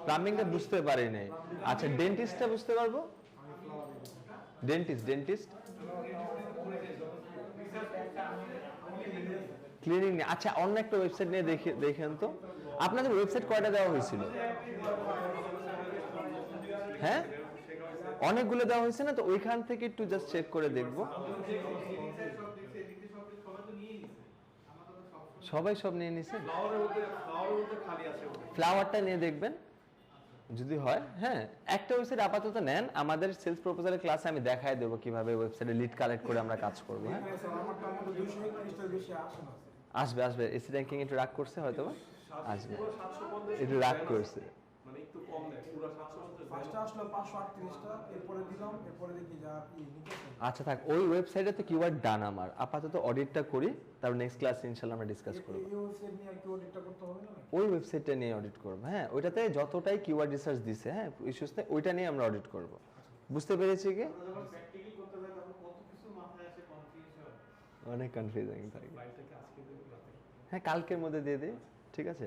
প্লাম্বিংটা বুঝতে পারি নাই। আচ্ছা ডেন্টিস্টটা বুঝতে পারবো। আমি ফ্লাওয়ার ডেন্টিস্ট ক্লিনিং নিয়ে। আচ্ছা অন্য একটা ওয়েবসাইট নিয়ে দেখেন তো, আপনাদের ওয়েবসাইট কয়টা দেওয়া হয়েছিল? হ্যাঁ অনেকগুলো দেওয়া হয়েছে না, তো ওইখান থেকে একটু জাস্ট চেক করে দেখবো। সবাই সব নিয়ে নিছে, ফ্লাওয়ারের মধ্যে খালি আছে। ফ্লাওয়ারটা নিয়ে দেখবেন যদি হয়। হ্যাঁ একটা ওয়েবসাইট আপাতত নেন, আমাদের সেলস প্রপোজালের ক্লাসে আমি দেখাই দেবো কিভাবে ওয়েবসাইটে লিড কালেক্ট করে আমরা কাজ করবো। হ্যাঁ আমারটা আমাদের 231টার বেশি আসে না। আসবে আসবে, এসি র্যাঙ্কিং একটু রাগ করছে হয়তো বা, আসবে পুরো 750 একটু রাগ করছে। মানে একটু কম দেয়, পুরো 750 ফার্স্টে আসলো 538টা, এরপরে দিলাম, এরপরে দেখি যা কি নিতেছে। আচ্ছা থাক, ওই ওয়েবসাইটে তো কিওয়ার্ড ডান আমার, আপাতত অডিটটা করি, তারপর নেক্সট ক্লাসে ইনশাআল্লাহ আমরা ডিসকাস করব। এই ওয়েবসাইট নিয়ে কি অডিটটা করতে হবে না? ওই ওয়েবসাইটটা নিয়ে অডিট করব। হ্যাঁ ওইটাতে যতটাই কিওয়ার্ড রিসার্চ দিছে, হ্যাঁ ইস্যুস নেই, ওইটা নিয়ে আমরা অডিট করব। বুঝতে পেরেছি কি? যখন প্র্যাকটিক্যাল করতে যায় তখন কত কিছু মাথায় আসে, কনফিউজ হয়। অনেক কনফিউজিং থাকে। ফাইলটাকে আজকে দেবো রাতে। হ্যাঁ কালকের মধ্যে দিয়ে দিই, ঠিক আছে।